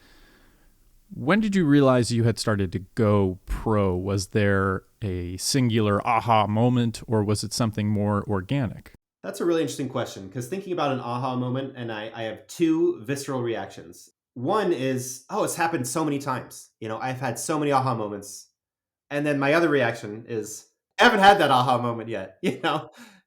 When did you realize you had started to go pro? Was there a singular aha moment, or was it something more organic? That's a really interesting question, because thinking about an aha moment, and I have two visceral reactions. One is, it's happened so many times. I've had so many aha moments. And then my other reaction is, I haven't had that aha moment yet,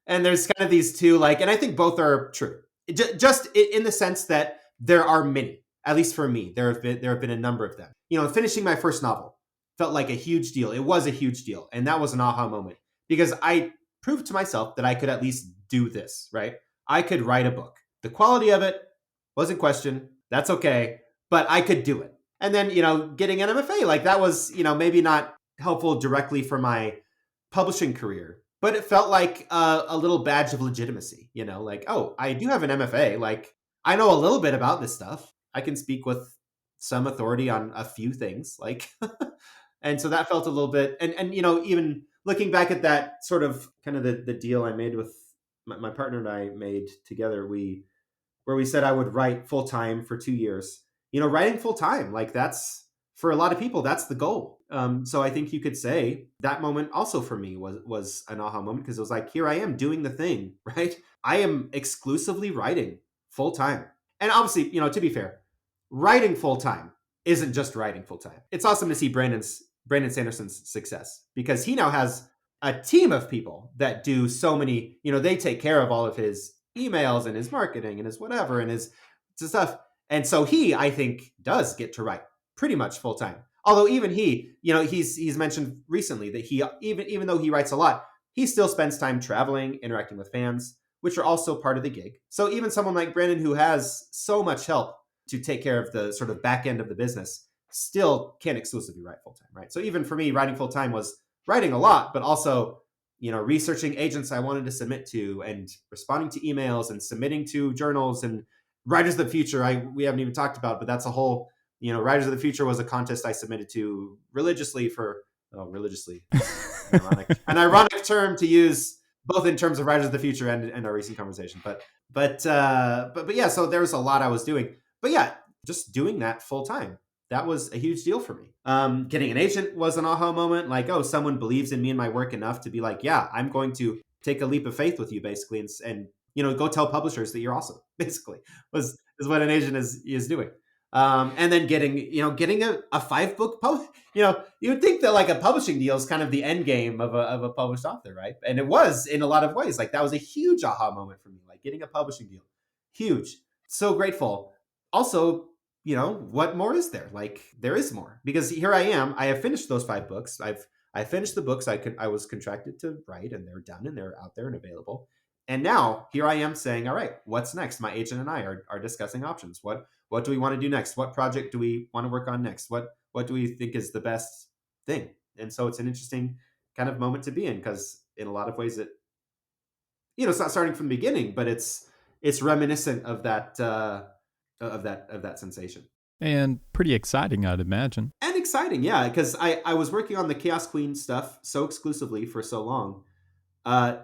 And there's kind of these two, and I think both are true. Just in the sense that there are many, at least for me, there have been a number of them. Finishing my first novel felt like a huge deal. It was a huge deal. And that was an aha moment, because I proved to myself that I could at least do this, right? I could write a book. The quality of it wasn't questioned. That's okay. But I could do it. And then, getting an MFA, that was, maybe not helpful directly for my publishing career, but it felt like a little badge of legitimacy, I do have an MFA. I know a little bit about this stuff. I can speak with some authority on a few things, and so that felt a little bit, and even looking back at that sort of kind of the deal I made with my partner and I made together, where we said I would write full time for 2 years. Writing full time, that's, for a lot of people, that's the goal. So I think you could say that moment also for me was an aha moment, because it was like, here I am doing the thing, right? I am exclusively writing full time. And obviously, to be fair, writing full time isn't just writing full time. It's awesome to see Brandon Sanderson's success, because he now has a team of people that do so many, they take care of all of his emails and his marketing and his whatever and his stuff. And so he, I think, does get to write pretty much full time. Although even he, he's mentioned recently that he, even though he writes a lot, he still spends time traveling, interacting with fans, which are also part of the gig. So even someone like Brandon, who has so much help to take care of the sort of back end of the business, still can't exclusively write full time, right? So even for me, writing full time was writing a lot, but also, researching agents I wanted to submit to and responding to emails and submitting to journals and Writers of the Future. We haven't even talked about, but that's a whole, Writers of the Future was a contest I submitted to religiously religiously, an ironic term to use both in terms of Writers of the Future and our recent conversation. But yeah, so there was a lot I was doing. But yeah, just doing that full time, that was a huge deal for me. Getting an agent was an aha moment. Like, oh, someone believes in me and my work enough to be like, yeah, I'm going to take a leap of faith with you, basically, and go tell publishers that you're awesome. Basically, is what an agent is doing. And then getting a 5-book you would think that like a publishing deal is kind of the end game of a published author, right? And it was in a lot of ways. Like that was a huge aha moment for me, like getting a publishing deal. Huge. So grateful. Also, what more is there? Like there is more, because here I am. I have finished those 5 books. I finished the books I was contracted to write, and they're done and they're out there and available. And now here I am saying, all right, what's next? My agent and I are discussing options. What do we want to do next? What project do we want to work on next? What do we think is the best thing? And so it's an interesting kind of moment to be in, because in a lot of ways it's not starting from the beginning, but it's reminiscent of that sensation. And pretty exciting, I'd imagine. And exciting, yeah, because I was working on the Chaos Queen stuff so exclusively for so long.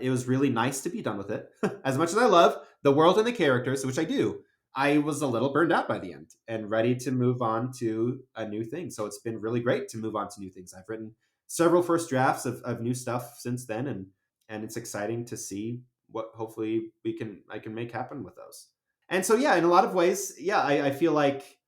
It was really nice to be done with it. As much as I love the world and the characters, which I do, I was a little burned out by the end and ready to move on to a new thing. So it's been really great to move on to new things. I've written several first drafts of new stuff since then, and it's exciting to see what hopefully I can make happen with those. And so, yeah, in a lot of ways, yeah, I feel like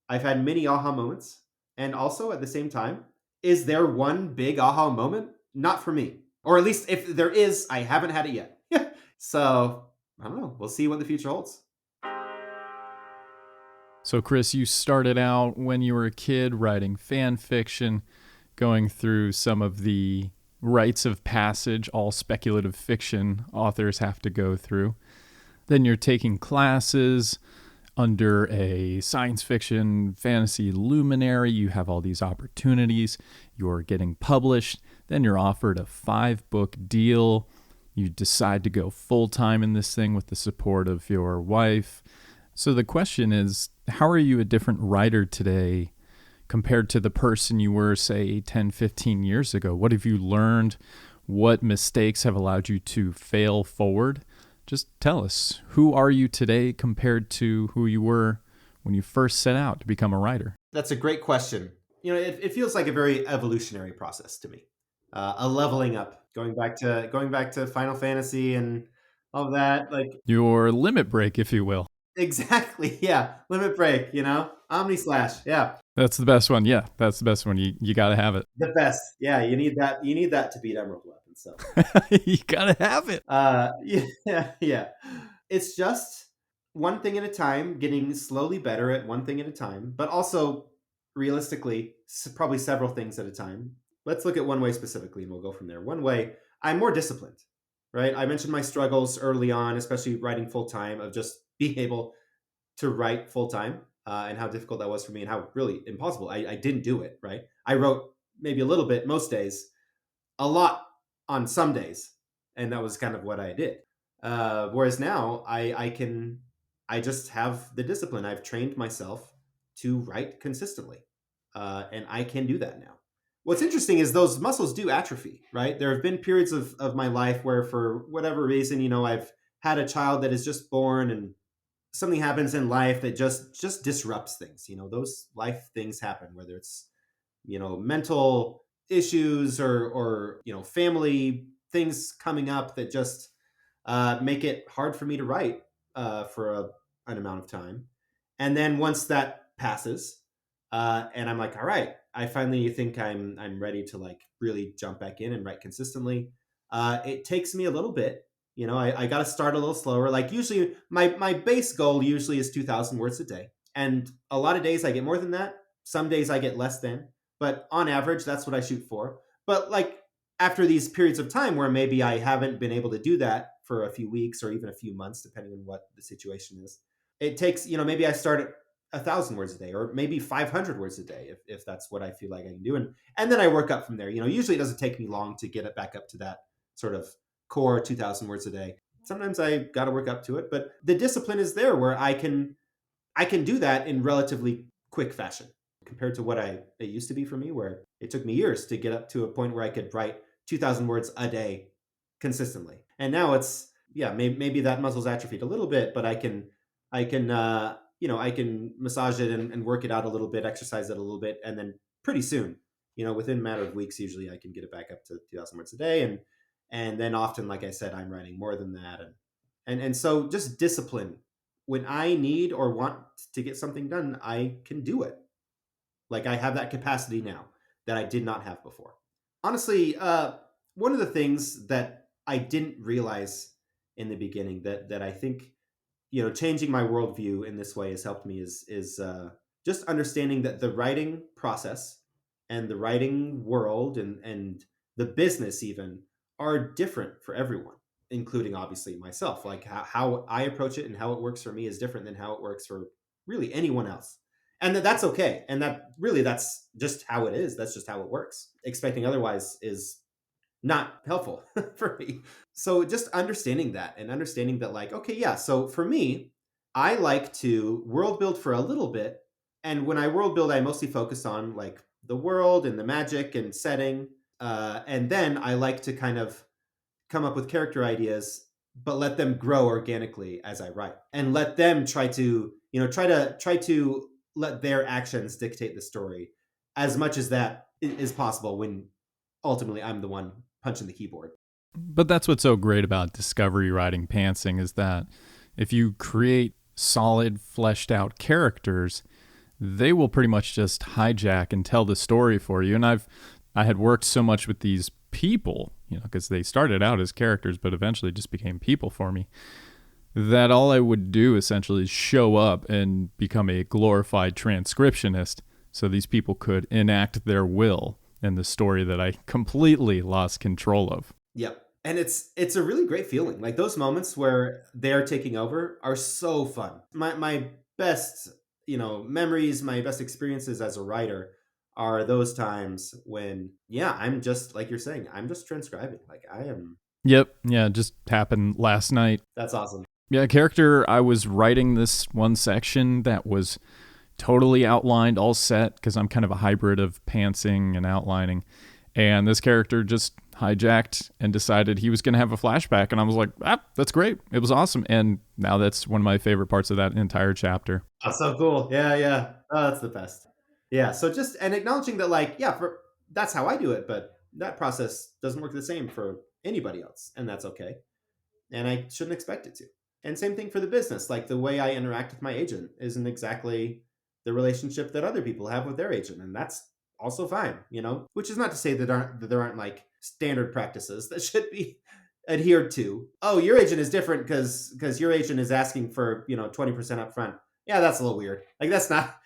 I've had many aha moments. And also at the same time, is there one big aha moment? Not for me. Or at least if there is, I haven't had it yet. So I don't know. We'll see what the future holds. So, Chris, you started out when you were a kid writing fan fiction, going through some of the rites of passage all speculative fiction authors have to go through. Then you're taking classes under a science fiction fantasy luminary. You have all these opportunities. You're getting published. Then you're offered a 5-book deal. You decide to go full-time in this thing with the support of your wife. So the question is, how are you a different writer today compared to the person you were, say, 10, 15 years ago? What have you learned? What mistakes have allowed you to fail forward? Just tell us, who are you today compared to who you were when you first set out to become a writer? That's a great question. It feels like a very evolutionary process to me. A leveling up, going back to Final Fantasy and all of that. Like your limit break, if you will. Exactly. Yeah. Limit break, Omni Slash. Yeah. That's the best one. Yeah. That's the best one. You got to have it. The best. Yeah. You need that. You need that to beat Emerald Weapon. So you got to have it. Yeah. Yeah. It's just one thing at a time, getting slowly better at one thing at a time, but also realistically, probably several things at a time. Let's look at one way specifically and we'll go from there. One way, I'm more disciplined, right? I mentioned my struggles early on, especially writing full time, of just being able to write full time and how difficult that was for me and how really impossible. I didn't do it, right? I wrote maybe a little bit most days, a lot on some days, and that was kind of what I did. Whereas now I just have the discipline. I've trained myself to write consistently, and I can do that now. What's interesting is those muscles do atrophy, right? There have been periods of my life where for whatever reason, I've had a child that is just born and something happens in life that just disrupts things. Those life things happen, whether it's, mental issues or family things coming up that just make it hard for me to write for an amount of time. And then once that passes, and I'm like, all right, I finally think I'm ready to like really jump back in and write consistently. It takes me a little bit. I got to start a little slower. Like usually my base goal usually is 2,000 words a day. And a lot of days I get more than that. Some days I get less than, but on average, that's what I shoot for. But like after these periods of time where maybe I haven't been able to do that for a few weeks or even a few months, depending on what the situation is, it takes, maybe I start 1,000 words a day, or maybe 500 words a day, if that's what I feel like I can do. And then I work up from there. Usually it doesn't take me long to get it back up to that sort of core 2,000 words a day. Sometimes I got to work up to it, but the discipline is there where I can do that in relatively quick fashion compared to what it used to be for me, where it took me years to get up to a point where I could write 2,000 words a day consistently. And now it's, maybe that muscle's atrophied a little bit, but I can I can massage it and work it out a little bit, exercise it a little bit, and then pretty soon, within a matter of weeks, usually I can get it back up to 2,000 words a day, and then often, like I said, I'm writing more than that, and so just discipline. When I need or want to get something done, I can do it. Like, I have that capacity now that I did not have before. Honestly, one of the things that I didn't realize in the beginning that I think, changing my worldview in this way has helped me is just understanding that the writing process and the writing world and the business even are different for everyone, including obviously myself. Like, how I approach it and how it works for me is different than how it works for really anyone else. And that's okay. And that's just how it is. That's just how it works. Expecting otherwise is not helpful for me. So just understanding that and understanding that, like, okay, yeah. So for me, I like to world build for a little bit. And when I world build, I mostly focus on like the world and the magic and setting. And then I like to kind of come up with character ideas, but let them grow organically as I write, and let them try to let their actions dictate the story as much as that is possible when ultimately I'm the one punching the keyboard. But that's what's so great about discovery writing pantsing, is that if you create solid, fleshed out characters, they will pretty much just hijack and tell the story for you. And I had worked so much with these people, because they started out as characters, but eventually just became people for me, that all I would do essentially is show up and become a glorified transcriptionist so these people could enact their will in the story that I completely lost control of. Yep. And it's a really great feeling. Like, those moments where they're taking over are so fun. My best, memories, my best experiences as a writer are those times when, I'm just, like you're saying, I'm just transcribing. Like, I am. Yep. Yeah, just happened last night. That's awesome. Yeah, a character, I was writing this one section that was totally outlined, all set, because I'm kind of a hybrid of pantsing and outlining. And this character just hijacked and decided he was going to have a flashback. And I was like, that's great. It was awesome. And now that's one of my favorite parts of that entire chapter. That's so cool. Yeah. Oh, that's the best. Yeah. So just, and acknowledging that, like, that's how I do it, but that process doesn't work the same for anybody else. And that's okay. And I shouldn't expect it to. And same thing for the business. Like, the way I interact with my agent isn't exactly the relationship that other people have with their agent. And that's also fine, which is not to say that there aren't like standard practices that should be adhered to. Oh, your agent is different because your agent is asking for 20% up front. Yeah, that's a little weird. Like, that's not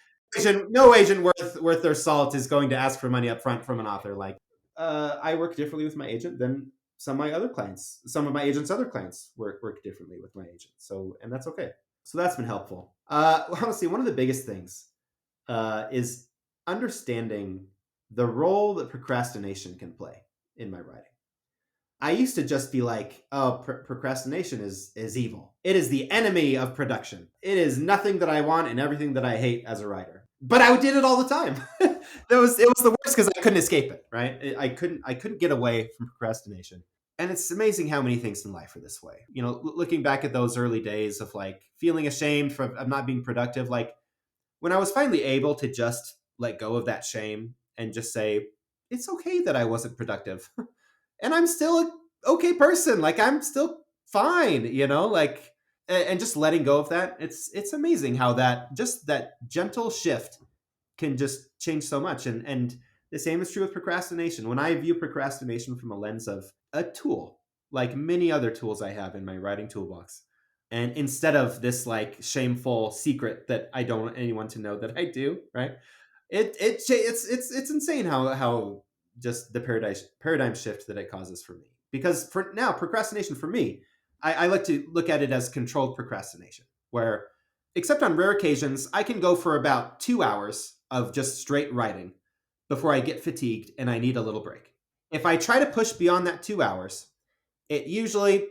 no agent worth their salt is going to ask for money up front from an author. Like, I work differently with my agent than some of my other clients. Some of my agent's other clients work differently with my agent. So, and that's okay. So that's been helpful. Honestly, one of the biggest things is understanding the role that procrastination can play in my writing. I used to just be like, oh, procrastination is evil. It is the enemy of production. It is nothing that I want and everything that I hate as a writer. But I did it all the time. It was the worst because I couldn't escape it, right? I couldn't get away from procrastination. And it's amazing how many things in life are this way. Looking back at those early days of like feeling ashamed of not being productive, like when I was finally able to just let go of that shame and just say, it's okay that I wasn't productive. And I'm still an okay person. Like, I'm still fine, like, and just letting go of that. It's amazing how that gentle shift can just change so much. And the same is true with procrastination. When I view procrastination from a lens of a tool, like many other tools I have in my writing toolbox, and instead of this like shameful secret that I don't want anyone to know that I do, right? It's insane how just the paradigm shift that it causes for me. Because for now, procrastination for me, I like to look at it as controlled procrastination, where except on rare occasions, I can go for about 2 hours of just straight writing before I get fatigued and I need a little break. If I try to push beyond that 2 hours, it usually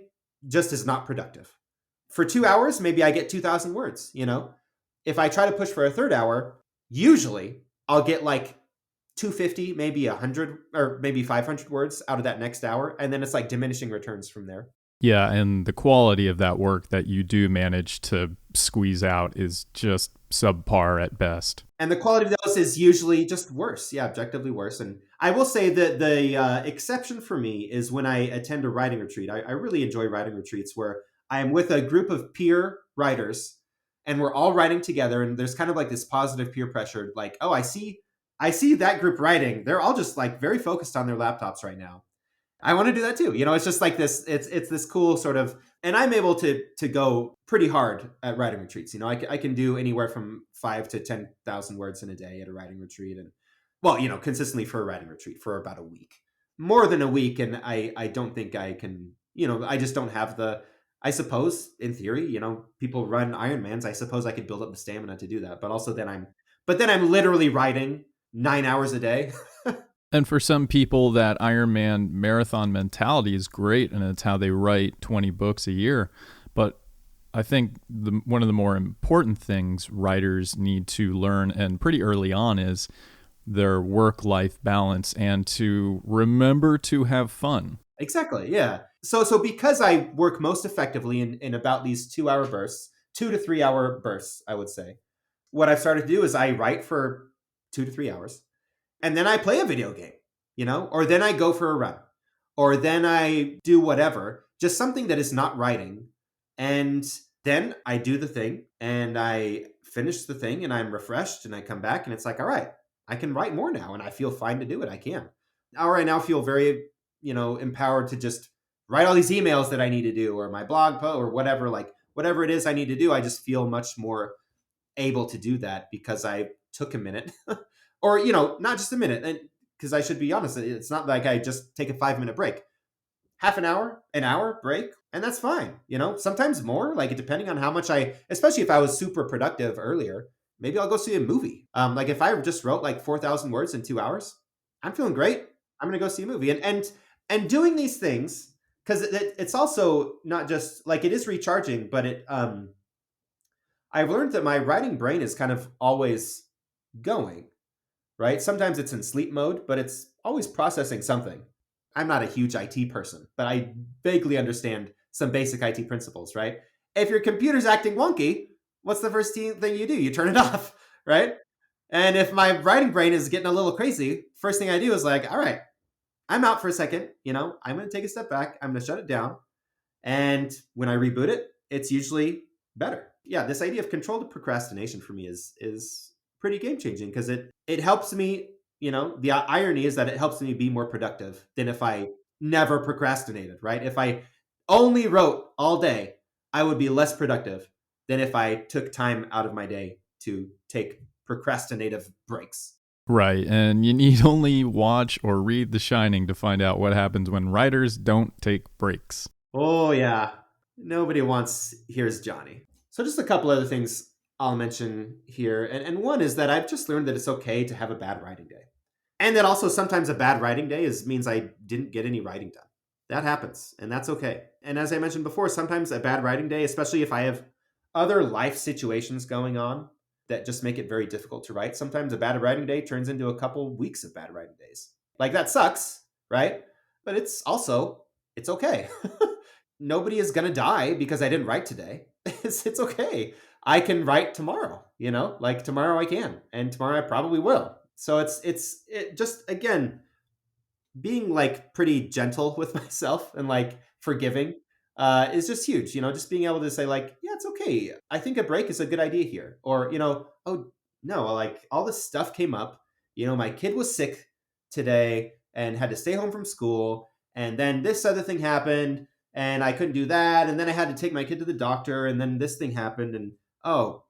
just is not productive. For 2 hours, maybe I get 2,000 words, you know? If I try to push for a third hour, usually I'll get like 250, maybe 100 or maybe 500 words out of that next hour. And then it's like diminishing returns from there. Yeah, and the quality of that work that you do manage to squeeze out is just subpar at best. And the quality of those is usually just worse. Yeah, objectively worse. And I will say that the exception for me is when I attend a writing retreat. I really enjoy writing retreats where I am with a group of peer writers and we're all writing together. And there's kind of like this positive peer pressure, like, oh, I see that group writing. They're all just like very focused on their laptops right now. I want to do that too. You know, it's just like this. It's this cool sort of, and I'm able to go pretty hard at writing retreats. You know, I can do anywhere from 5 to 10,000 words in a day at a writing retreat, and well, you know, consistently for a writing retreat for about a week, more than a week, and I don't think I can. You know, I just don't have the. I suppose in theory, you know, people run Ironmans. I suppose I could build up the stamina to do that, but also then I'm literally writing 9 hours a day. And for some people, that Ironman marathon mentality is great, and it's how they write 20 books a year. But I think one of the more important things writers need to learn, and pretty early on, is their work-life balance and to remember to have fun. Exactly, yeah. So because I work most effectively in about these 2 hour bursts, 2 to 3 hour bursts, I would say, what I've started to do is I write for 2 to 3 hours. And then I play a video game, you know, or then I go for a run, or then I do whatever, just something that is not writing. And then I do the thing and I finish the thing and I'm refreshed and I come back and it's like, all right, I can write more now and I feel fine to do it. I can. Or I now feel very, you know, empowered to just write all these emails that I need to do or my blog post or whatever, like whatever it is I need to do. I just feel much more able to do that because I took a minute or, you know, not just a minute. And because I should be honest, it's not like I just take a 5 minute break, half an hour break. And that's fine. You know, sometimes more, like depending on how much especially if I was super productive earlier, maybe I'll go see a movie. Like if I just wrote like 4,000 words in 2 hours, I'm feeling great. I'm going to go see a movie and doing these things. Cause it's also not just like it is recharging, but I've learned that my writing brain is kind of always going, right? Sometimes it's in sleep mode, but it's always processing something. I'm not a huge IT person, but I vaguely understand some basic IT principles, right? If your computer's acting wonky, what's the first thing you do? You turn it off, right? And if my writing brain is getting a little crazy, first thing I do is like, all right, I'm out for a second, you know, I'm going to take a step back. I'm going to shut it down. And when I reboot it, it's usually better. Yeah, this idea of controlled procrastination for me is pretty game changing because it helps me, you know, the irony is that it helps me be more productive than if I never procrastinated, right? If I only wrote all day, I would be less productive than if I took time out of my day to take procrastinative breaks. Right, and you need only watch or read The Shining to find out what happens when writers don't take breaks. Oh, yeah. Nobody wants Here's Johnny. So just a couple other things I'll mention here. And one is that I've just learned that it's okay to have a bad writing day. And that also sometimes a bad writing day means I didn't get any writing done. That happens, and that's okay. And as I mentioned before, sometimes a bad writing day, especially if I have other life situations going on that just make it very difficult to write, sometimes a bad writing day turns into a couple weeks of bad writing days. Like that sucks, right? But it's okay. Nobody is going to die because I didn't write today. It's okay. I can write tomorrow, you know, like tomorrow I can, and tomorrow I probably will. So it just, again, being like pretty gentle with myself and like forgiving is just huge, you know, just being able to say like, yeah, it's okay. I think a break is a good idea here. Or, you know, oh no, like all this stuff came up, you know, my kid was sick today and had to stay home from school. And then this other thing happened and I couldn't do that. And then I had to take my kid to the doctor and then this thing happened and, oh,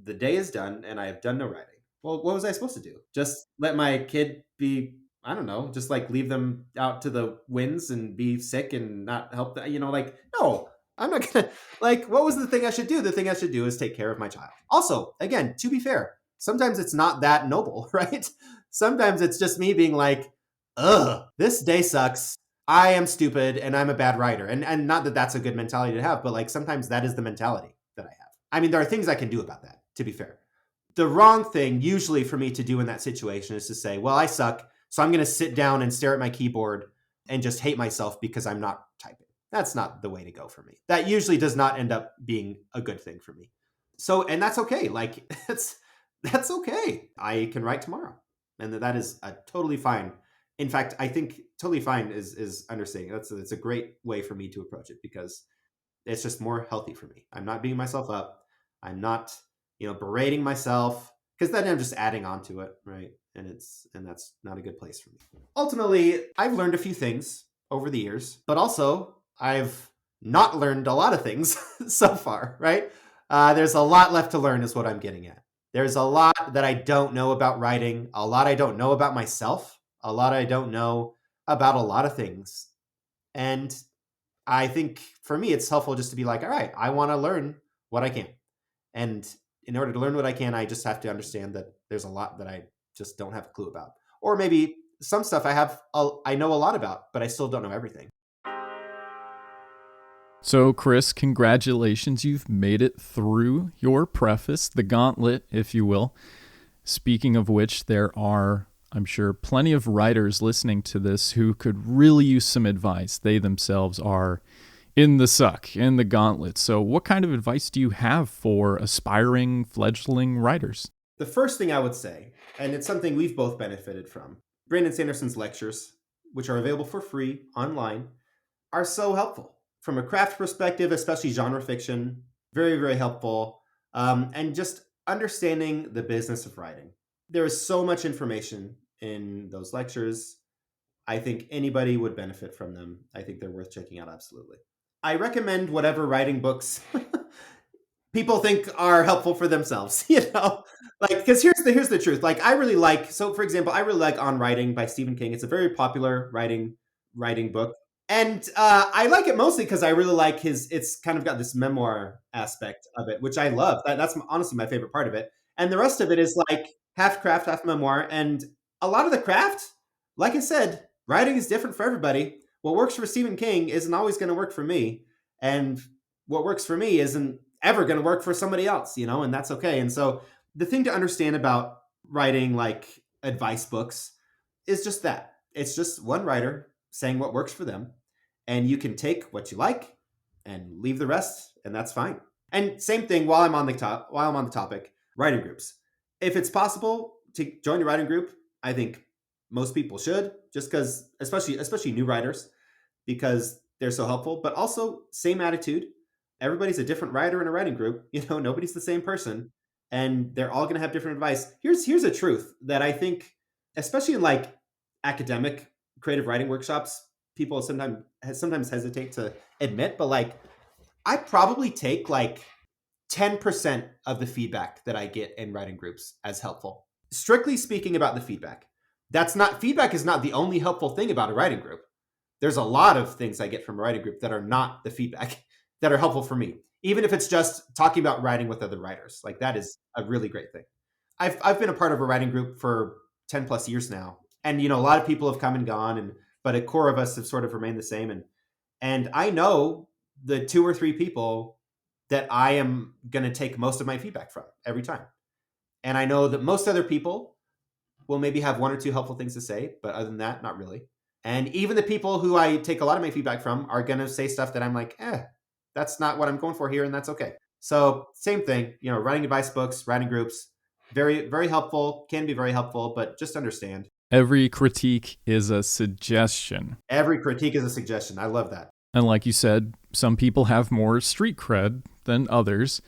the day is done and I have done no writing. Well, what was I supposed to do? Just let my kid be, I don't know, just like leave them out to the winds and be sick and not help them, you know, like, no, I'm not gonna, like, what was the thing I should do? The thing I should do is take care of my child. Also, again, to be fair, sometimes it's not that noble, right? Sometimes it's just me being like, ugh, this day sucks. I am stupid and I'm a bad writer. And not that that's a good mentality to have, but like sometimes that is the mentality that I have. I mean, there are things I can do about that, to be fair. The wrong thing usually for me to do in that situation is to say, well, I suck, so I'm going to sit down and stare at my keyboard and just hate myself because I'm not typing. That's not the way to go for me. That usually does not end up being a good thing for me. So, and that's okay. Like, that's okay. I can write tomorrow. And that is totally fine. In fact, I think totally fine is understating. It's a great way for me to approach it because it's just more healthy for me. I'm not beating myself up. I'm not, berating myself, because then I'm just adding on to it, right? And that's not a good place for me. Ultimately, I've learned a few things over the years, but also I've not learned a lot of things so far, right? There's a lot left to learn is what I'm getting at. There's a lot that I don't know about writing, a lot I don't know about myself, a lot I don't know about a lot of things. And I think for me, it's helpful just to be like, all right, I want to learn what I can. And in order to learn what I can, I just have to understand that there's a lot that I just don't have a clue about. Or maybe some stuff I know a lot about, but I still don't know everything. So, Chris, congratulations. You've made it through your preface, the gauntlet, if you will. Speaking of which, there are, I'm sure, plenty of writers listening to this who could really use some advice. They themselves are in the gauntlet. So what kind of advice do you have for aspiring fledgling writers? The first thing I would say, and it's something we've both benefited from, Brandon Sanderson's lectures, which are available for free online, are so helpful. From a craft perspective, especially genre fiction, very, very helpful. And just understanding the business of writing. There is so much information in those lectures. I think anybody would benefit from them. I think they're worth checking out, absolutely. I recommend whatever writing books people think are helpful for themselves, like, because here's the truth. Like, for example, I really like On Writing by Stephen King. It's a very popular writing book. And I like it mostly because I really like it's kind of got this memoir aspect of it, which I love. That's honestly my favorite part of it. And the rest of it is like half craft, half memoir. And a lot of the craft, like I said, writing is different for everybody. What works for Stephen King isn't always going to work for me. And what works for me isn't ever going to work for somebody else, and that's okay. And so the thing to understand about writing like advice books is just that. It's just one writer saying what works for them. And you can take what you like and leave the rest, and that's fine. And same thing while I'm on the topic, writing groups. If it's possible to join a writing group, I think most people should, just because, especially new writers, because they're so helpful. But also, same attitude. Everybody's a different writer in a writing group. Nobody's the same person, and they're all going to have different advice. Here's a truth that I think, especially in like academic creative writing workshops, people sometimes hesitate to admit, but like I probably take like 10% of the feedback that I get in writing groups as helpful. Strictly speaking about the feedback. Feedback is not the only helpful thing about a writing group. There's a lot of things I get from a writing group that are not the feedback that are helpful for me. Even if it's just talking about writing with other writers, like that is a really great thing. I've been a part of a writing group for 10 plus years now. And, a lot of people have come and gone, but a core of us have sort of remained the same. And I know the 2 or 3 people that I am going to take most of my feedback from every time. And I know that most other people will maybe have 1 or 2 helpful things to say, but other than that, not really. And even the people who I take a lot of my feedback from are going to say stuff that I'm like, that's not what I'm going for here, and that's okay. So same thing, writing advice books, writing groups, very, very helpful, can be very helpful, but just understand. Every critique is a suggestion. Every critique is a suggestion. I love that. And like you said, some people have more street cred than others.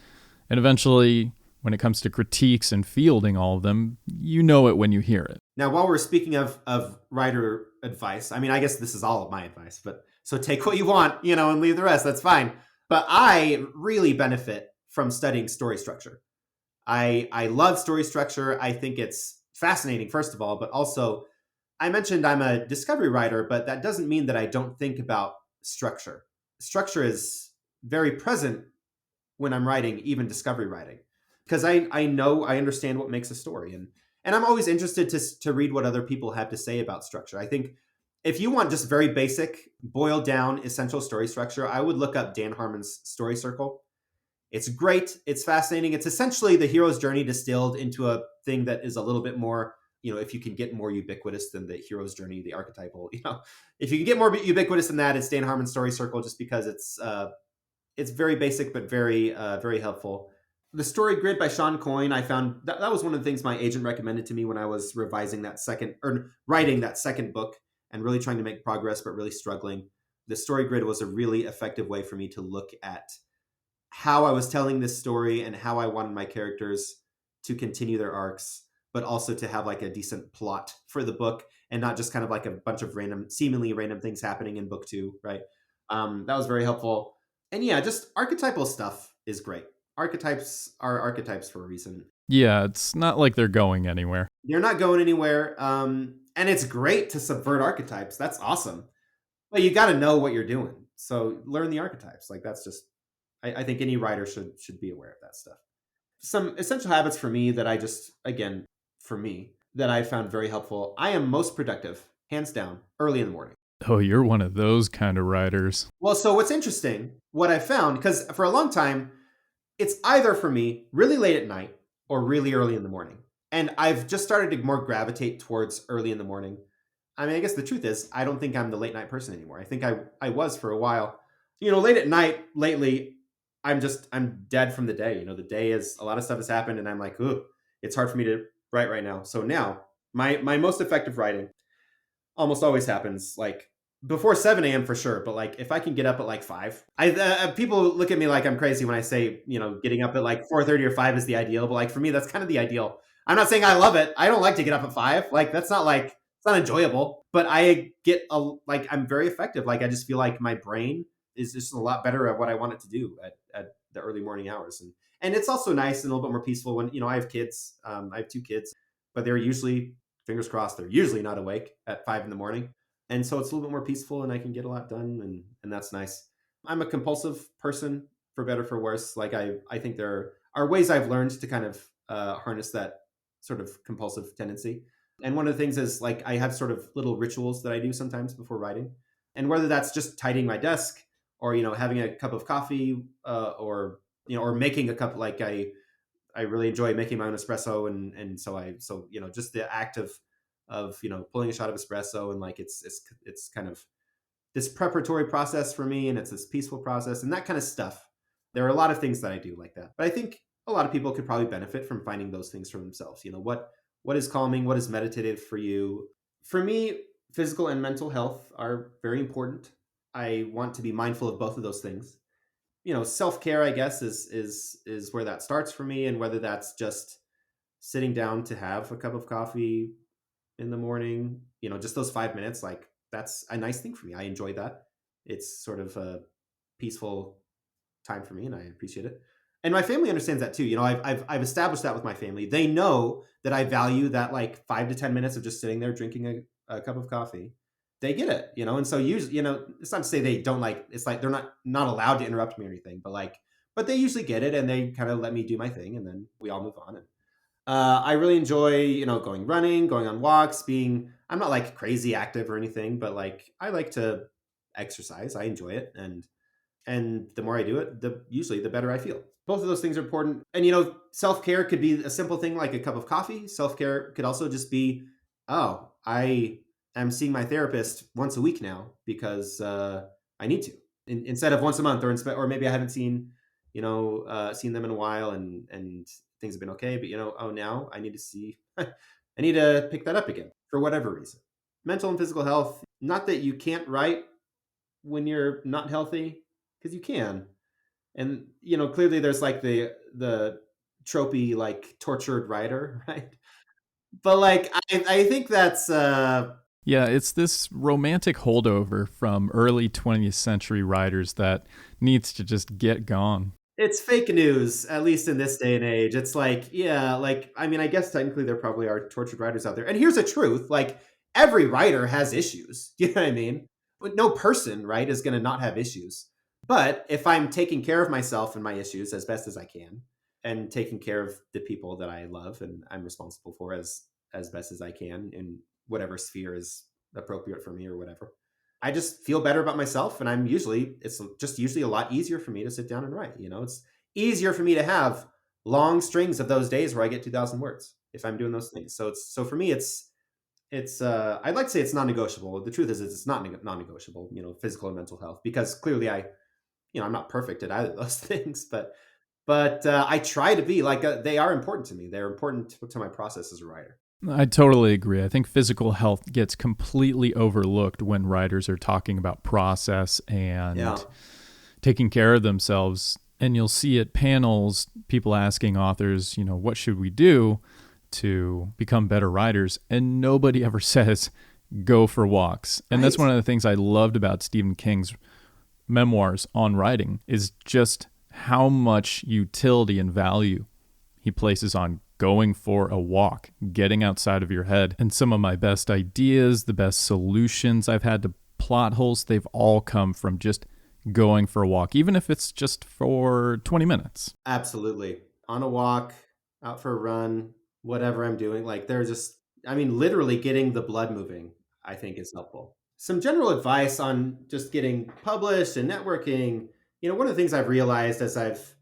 And eventually, when it comes to critiques and fielding all of them, you know it when you hear it. Now, while we're speaking of writer advice, I mean, I guess this is all of my advice, but so take what you want, and leave the rest. That's fine. But I really benefit from studying story structure. I love story structure. I think it's fascinating, first of all, but also I mentioned I'm a discovery writer, but that doesn't mean that I don't think about structure. Structure is very present when I'm writing, even discovery writing, because I understand what makes a story, and I'm always interested to read what other people have to say about structure. I think if you want just very basic, boiled down, essential story structure, I would look up Dan Harmon's Story Circle. It's great. It's fascinating. It's essentially the hero's journey distilled into a thing that is a little bit more, if you can get more ubiquitous than the hero's journey, the archetypal, if you can get more ubiquitous than that, it's Dan Harmon's Story Circle, just because it's very basic but very helpful. The Story Grid by Sean Coyne, I found that was one of the things my agent recommended to me when I was revising that second, or writing that second book, and really trying to make progress but really struggling. The Story Grid was a really effective way for me to look at how I was telling this story and how I wanted my characters to continue their arcs, but also to have like a decent plot for the book, and not just kind of like a bunch of seemingly random things happening in book 2, right? That was very helpful. And yeah, just archetypal stuff is great. Archetypes are archetypes for a reason. Yeah, it's not like they're going anywhere. They're not going anywhere. And it's great to subvert archetypes. That's awesome. But you got to know what you're doing. So learn the archetypes. Like, that's just, I think any writer should be aware of that stuff. Some essential habits for me that that I found very helpful. I am most productive, hands down, early in the morning. Oh, you're one of those kind of writers. Well, so what's interesting, what I found, because for a long time, it's either for me really late at night or really early in the morning. And I've just started to more gravitate towards early in the morning. I mean, I guess the truth is, I don't think I'm the late night person anymore. I think I was for a while. Late at night lately, I'm dead from the day. The day is, a lot of stuff has happened, and I'm like, ooh, it's hard for me to write right now. So now my most effective writing almost always happens like before 7 a.m. for sure. But like, if I can get up at like 5, people look at me like I'm crazy when I say, getting up at like 4:30 or 5 is the ideal. But like, for me, that's kind of the ideal. I'm not saying I love it. I don't like to get up at 5. Like, that's not like, it's not enjoyable, but I get I'm very effective. Like, I just feel like my brain is just a lot better at what I want it to do at the early morning hours. And it's also nice and a little bit more peaceful when, I have kids. I have 2 kids, but they're usually, fingers crossed, they're usually not awake at 5 in the morning. And so it's a little bit more peaceful, and I can get a lot done, and that's nice. I'm a compulsive person, for better or for worse. Like, I think there are ways I've learned to kind of harness that sort of compulsive tendency. And one of the things is, like, I have sort of little rituals that I do sometimes before writing. And whether that's just tidying my desk, or, having a cup of coffee, or making a cup, like I really enjoy making my own espresso. And so just the act of pulling a shot of espresso, and like, it's kind of this preparatory process for me, and it's this peaceful process and that kind of stuff. There are a lot of things that I do like that, but I think a lot of people could probably benefit from finding those things for themselves. What is calming, what is meditative for you? For me, physical and mental health are very important. I want to be mindful of both of those things. Self-care, I guess, is where that starts for me, and whether that's just sitting down to have a cup of coffee in the morning, just those 5 minutes, like, that's a nice thing for me. I enjoy that. It's sort of a peaceful time for me, and I appreciate it. And my family understands that too. I've established that with my family. They know that I value that, like, 5 to 10 minutes of just sitting there drinking a cup of coffee. They get it, and so usually, it's not to say they don't, like, it's like they're not allowed to interrupt me or anything, but they usually get it, and they kind of let me do my thing, and then we all move on. And I really enjoy, going running, going on walks, I'm not like crazy active or anything, but like, I like to exercise. I enjoy it. And the more I do it, usually the better I feel. Both of those things are important. And, self-care could be a simple thing like a cup of coffee. Self-care could also just be, oh, I am seeing my therapist once a week now because I need to, instead of once a month, or maybe I haven't seen them in a while, and things have been okay, but now I need to see, I need to pick that up again for whatever reason. Mental and physical health, not that you can't write when you're not healthy, because you can. And, clearly there's like the tropey, like, tortured writer, right? But like, I think that's, Yeah, it's this romantic holdover from early 20th century writers that needs to just get gone. it's fake news, at least in this day and age. It's like, yeah, like, I mean, I guess technically there probably are tortured writers out there. And here's the truth, like, every writer has issues. You know what I mean? But no person, right, is going to not have issues. But if I'm taking care of myself and my issues as best as I can, and taking care of the people that I love and I'm responsible for as best as I can in whatever sphere is appropriate for me or whatever, I just feel better about myself. And it's just usually a lot easier for me to sit down and write. It's easier for me to have long strings of those days where I get 2,000 words if I'm doing those things. So for me, it's I'd like to say it's non-negotiable. The truth is it's not non-negotiable, physical and mental health, because clearly I'm not perfect at either of those things, but I try to be like, they are important to me. They're important to my process as a writer. I totally agree. I think physical health gets completely overlooked when writers are talking about process and taking care of themselves. And you'll see at panels, people asking authors, what should we do to become better writers? And nobody ever says, go for walks. And that's one of the things I loved about Stephen King's memoirs on writing, is just how much utility and value he places on going for a walk, getting outside of your head. And some of my best ideas, the best solutions I've had to plot holes, they've all come from just going for a walk, even if it's just for 20 minutes. Absolutely. On a walk, out for a run, whatever I'm doing, like literally getting the blood moving, I think is helpful. Some general advice on just getting published and networking. One of the things I've realized as I've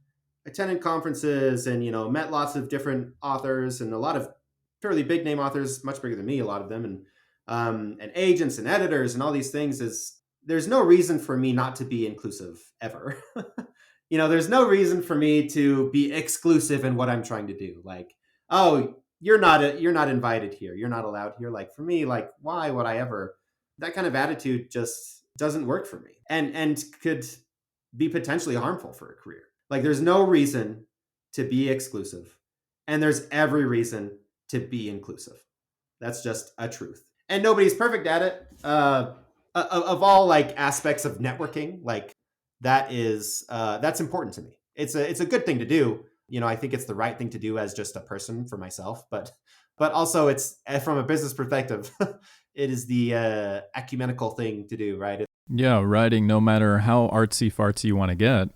attended conferences and, met lots of different authors and a lot of fairly big name authors, much bigger than me, a lot of them, and agents and editors and all these things, is there's no reason for me not to be inclusive ever. There's no reason for me to be exclusive in what I'm trying to do. Like, oh, you're not invited here. You're not allowed here. Like, for me, like, why would I ever? That kind of attitude just doesn't work for me, and could be potentially harmful for a career. Like, there's no reason to be exclusive, and there's every reason to be inclusive. That's just a truth. And nobody's perfect at it. Of all like aspects of networking, like that's important to me. It's a good thing to do. I think it's the right thing to do as just a person for myself, but also it's from a business perspective, it is the ecumenical thing to do, right? Yeah, writing, no matter how artsy fartsy you want to get,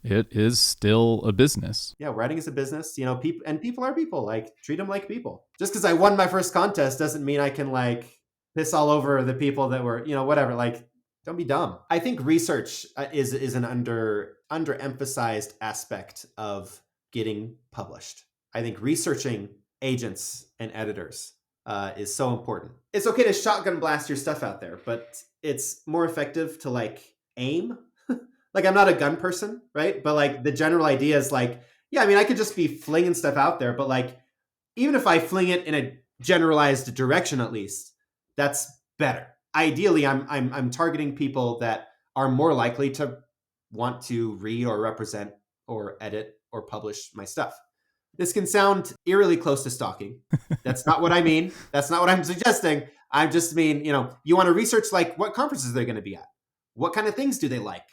it is still a business. Yeah, writing is a business. People are people. Like, treat them like people. Just because I won my first contest doesn't mean I can like piss all over the people that were, whatever. Like, don't be dumb. I think research is an underemphasized aspect of getting published. I think researching agents and editors is so important. It's okay to shotgun blast your stuff out there, but it's more effective to like aim. Like, I'm not a gun person, right? But like the general idea is like, yeah, I could just be flinging stuff out there, but like, even if I fling it in a generalized direction, at least that's better. Ideally, I'm targeting people that are more likely to want to read or represent or edit or publish my stuff. This can sound eerily close to stalking. That's not what I mean. That's not what I'm suggesting. I just mean, you want to research like what conferences they're going to be at. What kind of things do they like?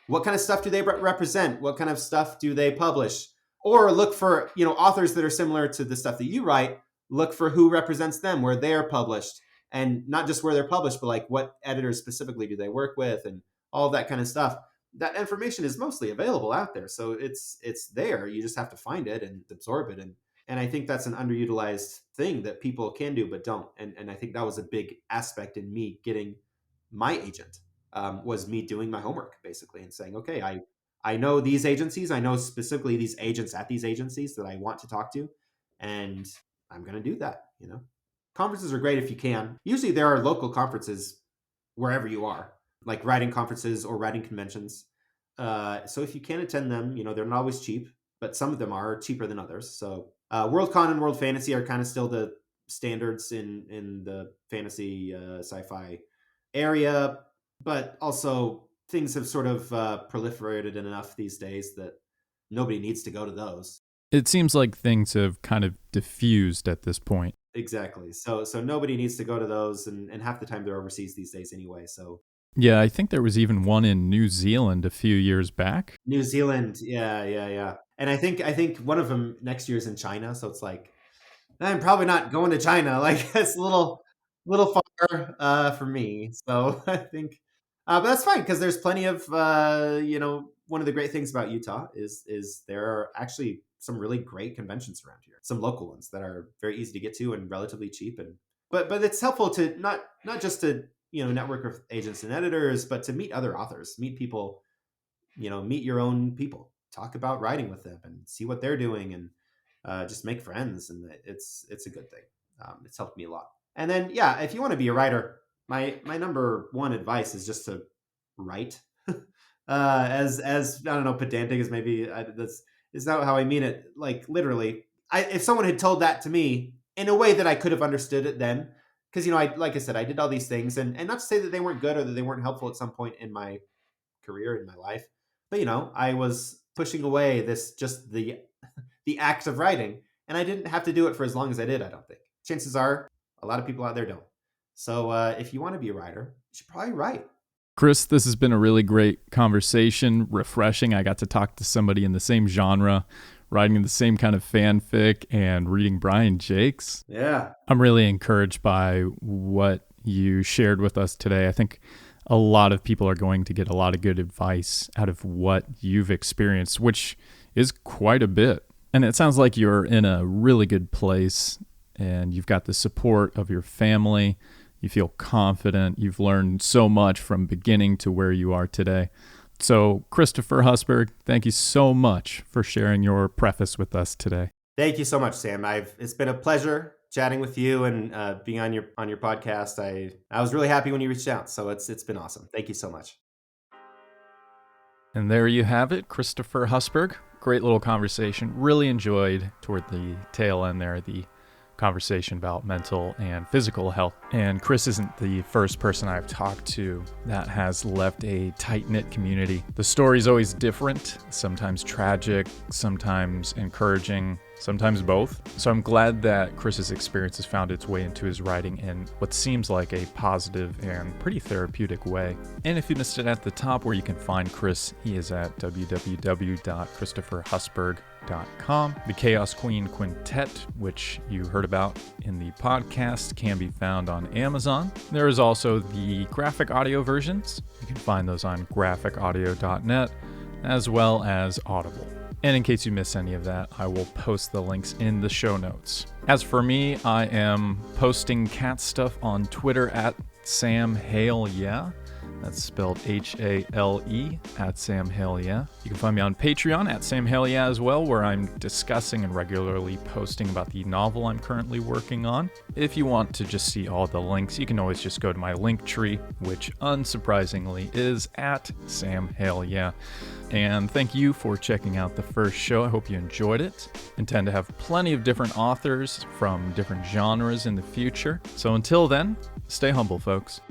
What kind of stuff do they represent? What kind of stuff do they publish? Or look for, authors that are similar to the stuff that you write. Look for who represents them, where they're published, and not just where they're published, but like what editors specifically do they work with, and all of that kind of stuff. That information is mostly available out there, so it's there. You just have to find it and absorb it, and I think that's an underutilized thing that people can do but don't. And I think that was a big aspect in me getting my agent. Was me doing my homework, basically, and saying, okay, I know these agencies. I know specifically these agents at these agencies that I want to talk to, and I'm going to do that. Conferences are great if you can. Usually there are local conferences wherever you are, like writing conferences or writing conventions. So if you can attend them, they're not always cheap, but some of them are cheaper than others. So Worldcon and World Fantasy are kind of still the standards in the fantasy sci-fi area. But also, things have sort of proliferated enough these days that nobody needs to go to those. It seems like things have kind of diffused at this point. Exactly. So nobody needs to go to those, and half the time they're overseas these days anyway. So yeah, I think there was even one in New Zealand a few years back. New Zealand, yeah. And I think one of them next year is in China. So it's like, I'm probably not going to China. Like, it's a little far for me. So I think But that's fine because there's plenty of, one of the great things about Utah is there are actually some really great conventions around here. Some local ones that are very easy to get to and relatively cheap. But it's helpful to not just to network with agents and editors, but to meet other authors, meet people, meet your own people, talk about writing with them, and see what they're doing, and just make friends. And it's a good thing. It's helped me a lot. And then if you want to be a writer, my number one advice is just to write. As I don't know, pedantic as maybe that's is not how I mean it. Like literally, if someone had told that to me in a way that I could have understood it then, because like I said, I did all these things, and not to say that they weren't good or that they weren't helpful at some point in my career, in my life, but I was pushing away just the act of writing, and I didn't have to do it for as long as I did. I don't think. Chances are a lot of people out there don't. So if you want to be a writer, you should probably write. Chris, this has been a really great conversation, refreshing. I got to talk to somebody in the same genre, writing the same kind of fanfic and reading Brian Jaques. Yeah. I'm really encouraged by what you shared with us today. I think a lot of people are going to get a lot of good advice out of what you've experienced, which is quite a bit. And it sounds like you're in a really good place and you've got the support of your family. You feel confident. You've learned so much from beginning to where you are today. So, Christopher Husberg, thank you so much for sharing your preface with us today. Thank you so much, Sam. It's been a pleasure chatting with you and being on your podcast. I was really happy when you reached out, so it's been awesome. Thank you so much. And there you have it, Christopher Husberg. Great little conversation. Really enjoyed toward the tail end there the conversation about mental and physical health. And Chris isn't the first person I've talked to that has left a tight-knit community. The story's always different, sometimes tragic, sometimes encouraging, sometimes both. So I'm glad that Chris's experience has found its way into his writing in what seems like a positive and pretty therapeutic way. And if you missed it at the top where you can find Chris, he is at www.christopherhusberg.com. The Chaos Queen Quintet, which you heard about in the podcast, can be found on Amazon. There is also the graphic audio versions. You can find those on graphicaudio.net as well as Audible. And in case you miss any of that, I will post the links in the show notes. As for me, I am posting cat stuff on Twitter at Sam Hale, yeah. That's spelled Hale at Sam Hale, yeah. You can find me on Patreon at Sam Hale, yeah, as well, where I'm discussing and regularly posting about the novel I'm currently working on. If you want to just see all the links, you can always just go to my link tree, which unsurprisingly is at Sam Hale, yeah. And thank you for checking out the first show. I hope you enjoyed it. Intend to have plenty of different authors from different genres in the future. So until then, stay humble, folks.